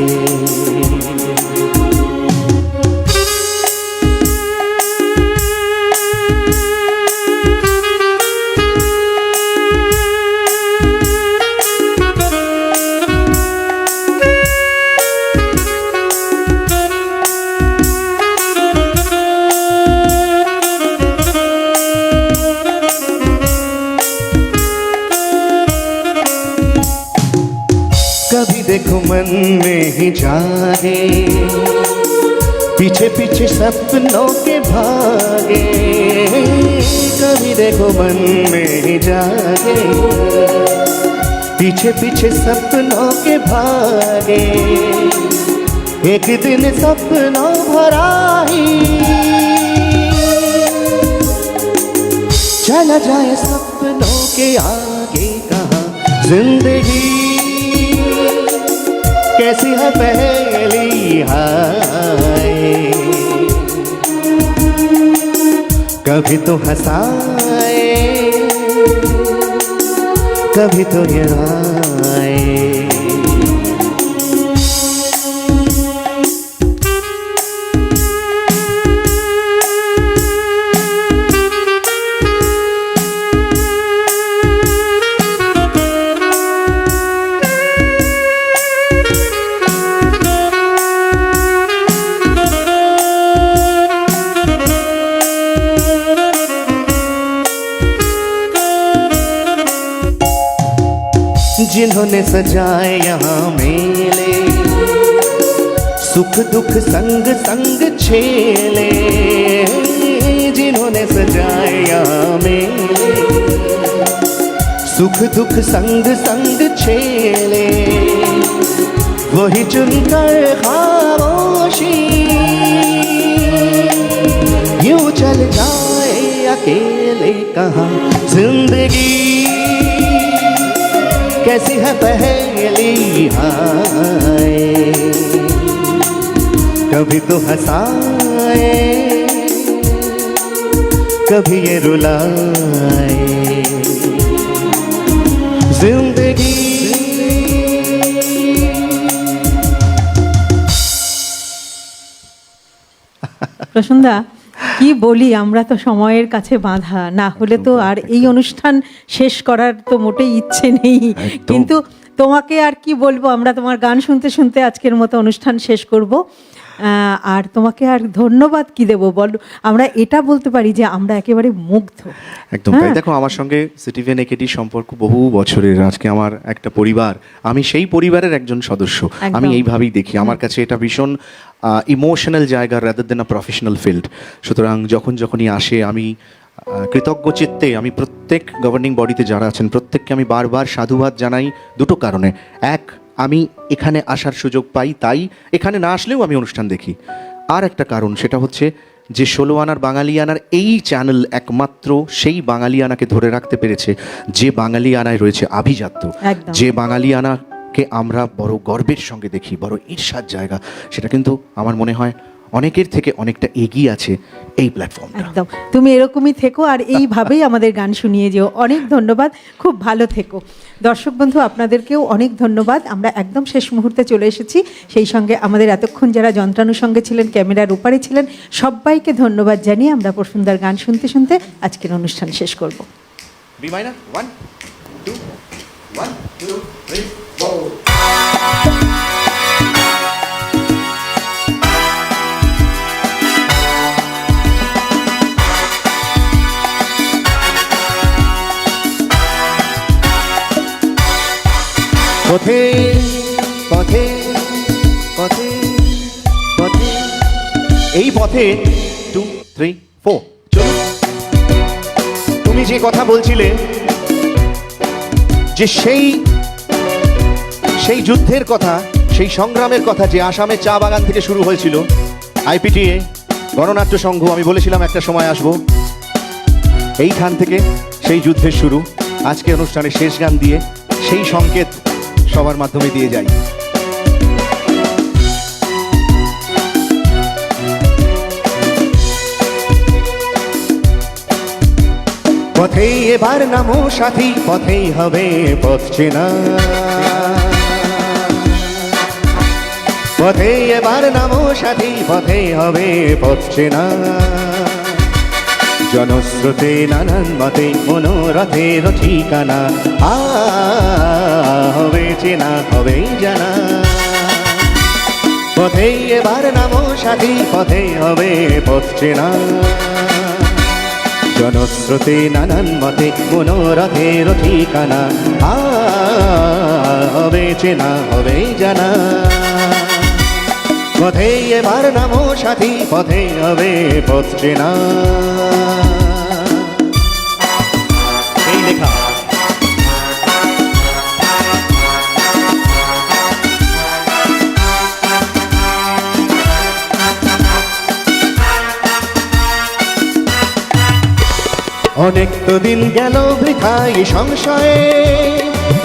देखो मन में ही जागे, पीछे पीछे सपनों के भागे। कभी देखो मन में ही जागे, पीछे पीछे सपनों के भागे। एक दिन सपनों भरा ही चला जाए सपनों के आगे कहाँ। जिंदगी कैसी है पहली हाय, कभी तो हंसाए कभी तो रुलाए। जिन्होंने सजाए यहाँ मेले, सुख दुख संग संग छेले। जिन्होंने सजाए यहाँ मेले, सुख दुख संग संग छेले। वही चुनकर खामोशी यूं चल जाए अकेले कहाँ। जिंदगी कैसी है पहली हाय, कभी तो हंसाए कभी ये रुलाए। जिंदगी প্রসন্দা, কি বলি, আমরা তো সময়ের কাছে বাঁধা, না হলে তো আর এই অনুষ্ঠান শেষ করার তো মোটেই ইচ্ছে নেই। কিন্তু তোমাকে আর কি বলবো, আমরা তোমার গান শুনতে শুনতে আজকের মতো অনুষ্ঠান শেষ করব। আর তোমাকে আর ধন্যবাদ কি দেবো বলো, আমরা এটা বলতে পারি যে আমরা একেবারে মুগ্ধ। একদম তাই। দেখো, আমার সঙ্গে সিটিভেন একেডি সম্পর্ক বহু বছরের। আজকে আমার একটা পরিবার, আমি সেই পরিবারের একজন সদস্য। আমি এইভাবেই দেখি, আমার কাছে এটা ভীষণ ইমোশনাল জায়গা রাদার দেন আ প্রফেশনাল ফিল্ড। সুতরাং যখনই আসে আমি কৃতজ্ঞ চিত্তে আমি প্রত্যেক গভর্নিং বডিতে যারা আছেন প্রত্যেককে আমি বারবার সাধুবাদ জানাই দুটো কারণে। এক, আমি এখানে আসার সুযোগ পাই, তাই এখানে না আসলেও আমি অনুষ্ঠান দেখি। আর একটা কারণ, সেটা হচ্ছে যে 16 আনার বাঙালিয়ানার এই চ্যানেল একমাত্র সেই বাঙালিয়ানাকে ধরে রাখতে পেরেছে যে বাঙালিয়ানায় রয়েছে আভিজাত্য, যে বাঙালিয়ানাকে আমরা বড় গর্বের সঙ্গে দেখি, বড় ঈর্ষার জায়গা। সেটা কিন্তু আমার মনে হয় অনেকের থেকে অনেকটা এগিয়ে আছে এই প্ল্যাটফর্মটা। একদম, তুমি এরকমই থেকো আর এইভাবেই আমাদের গান শুনিয়ে যেও। অনেক ধন্যবাদ, খুব ভালো থেকো। দর্শক বন্ধু, আপনাদেরকেও অনেক ধন্যবাদ। আমরা একদম শেষ মুহূর্তে চলে এসেছি। সেই সঙ্গে আমাদের এতক্ষণ যারা যন্ত্রাণুর সঙ্গে ছিলেন, ক্যামেরার ওপারে ছিলেন, সবাইকে ধন্যবাদ জানিয়ে আমরা প্রসন্দার গান শুনতে শুনতে আজকের অনুষ্ঠান শেষ করব। B minor 1 2 1 2 3 4। পথে পথে পথে পথে, এই পথে 2 3 4 চলো। তুমি যে কথা বলছিলে যে সেই যুদ্ধের কথা, সেই সংগ্রামের কথা, যে আসামের চা বাগান থেকে শুরু হয়েছিল, আইপিটিএ গণনাট্য সংঘ, আমি বলেছিলাম একটা সময় আসবো, এইখান থেকে সেই যুদ্ধের শুরু। আজকে অনুষ্ঠানের শেষ গান দিয়ে সেই সংকেত সবার মাধ্যমে দিয়ে যাই। পথেই এবার নামো সাথী, পথেই হবে পথ চেনা। পথেই এবার নামো সাথী, পথেই হবে পথ চেনা। জনস্রোতে নানান মতে মনোরথের ঠিকানা, হবে চেনা হবেই জানা। পথেই এবার নামো সাথী, পথেই হবে পথ চেনা। জনস্রোতে নানান মতে মনোরথের ঠিকানা, হবে চেনা হবে জানা। পথে এবার নামো সাথী, পথে হবে পথ চেনা। এই লেখা অনেক তো দিন গেল বৃথায় সংশয়ে,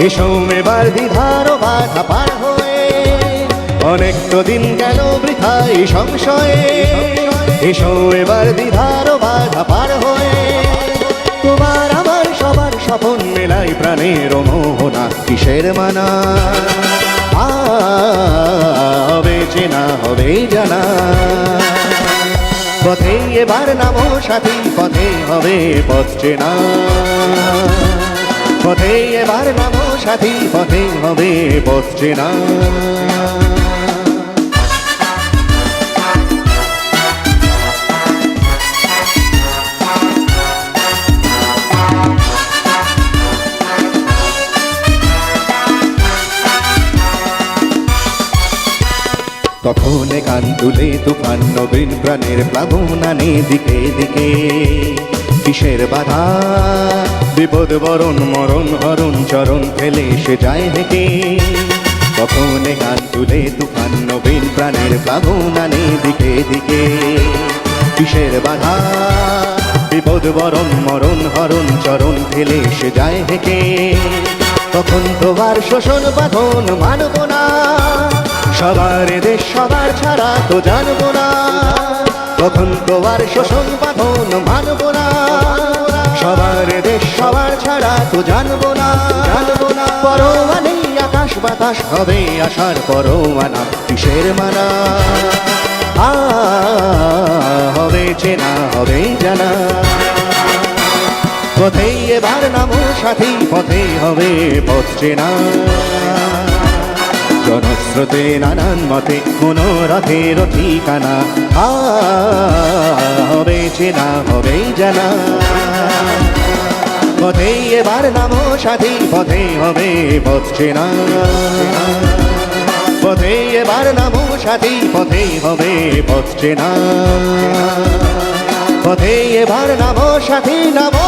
এসো এবার দ্বিধার বাধা পার হয়ে। অনেক তো দিন গেল বৃথায় সংশয়ে, এসো এবার দ্বিধার বাধা পার হয়ে। তোমার আমার সবার স্বপন মেলাই প্রাণের মোহনা, কিসের মানা হবে চেনা হবে জানা। পথে এবার নামো সাথী, পথে হবে পথ চেনা। পথে এবার নামো সাথী, পথে হবে পথ চেনা। তখন কান তুলে তুফান নবীন প্রাণের প্লাবন আনে দিকে দিকে। কিসের বাধা বিপদ বরণ মরণ হরণ চরণ ফেলে সে যায় হেঁটে। তখন কান তুলে তুফান নবীন প্রাণের প্লাবন আনে দিকে দিকে। কিসের বাধা বিপদ বরণ মরণ হরণ চরণ ফেলে সে যায় হেঁটে। তখন তোমার শোষণ বাঁধন মানব না, সবার দেশ সবার ছাড়া তো জানবো না। তখন তোমার শোষণ বাঁধন মানব না, সবার দেশ সবার ছাড়া তো জানবো না। জানবো না পরোয়া নেই আকাশ বাতাস হবে আসার পরোয়ানা, কিসের মানা হবে চেনা হবে জানা। পথে এবার নামো সাথী, পথে হবে পথ চেনা। জনস্রোতে নানান মতে মনোরথের ঠিকানা, হবে চেনা হবে জানা। পথে এবার নামো সাথী, পথে হবে পথ চেনা। পথে এবার নামো সাথী, পথে হবে পথ চেনা। পথে এবার নামো সাথী নামো।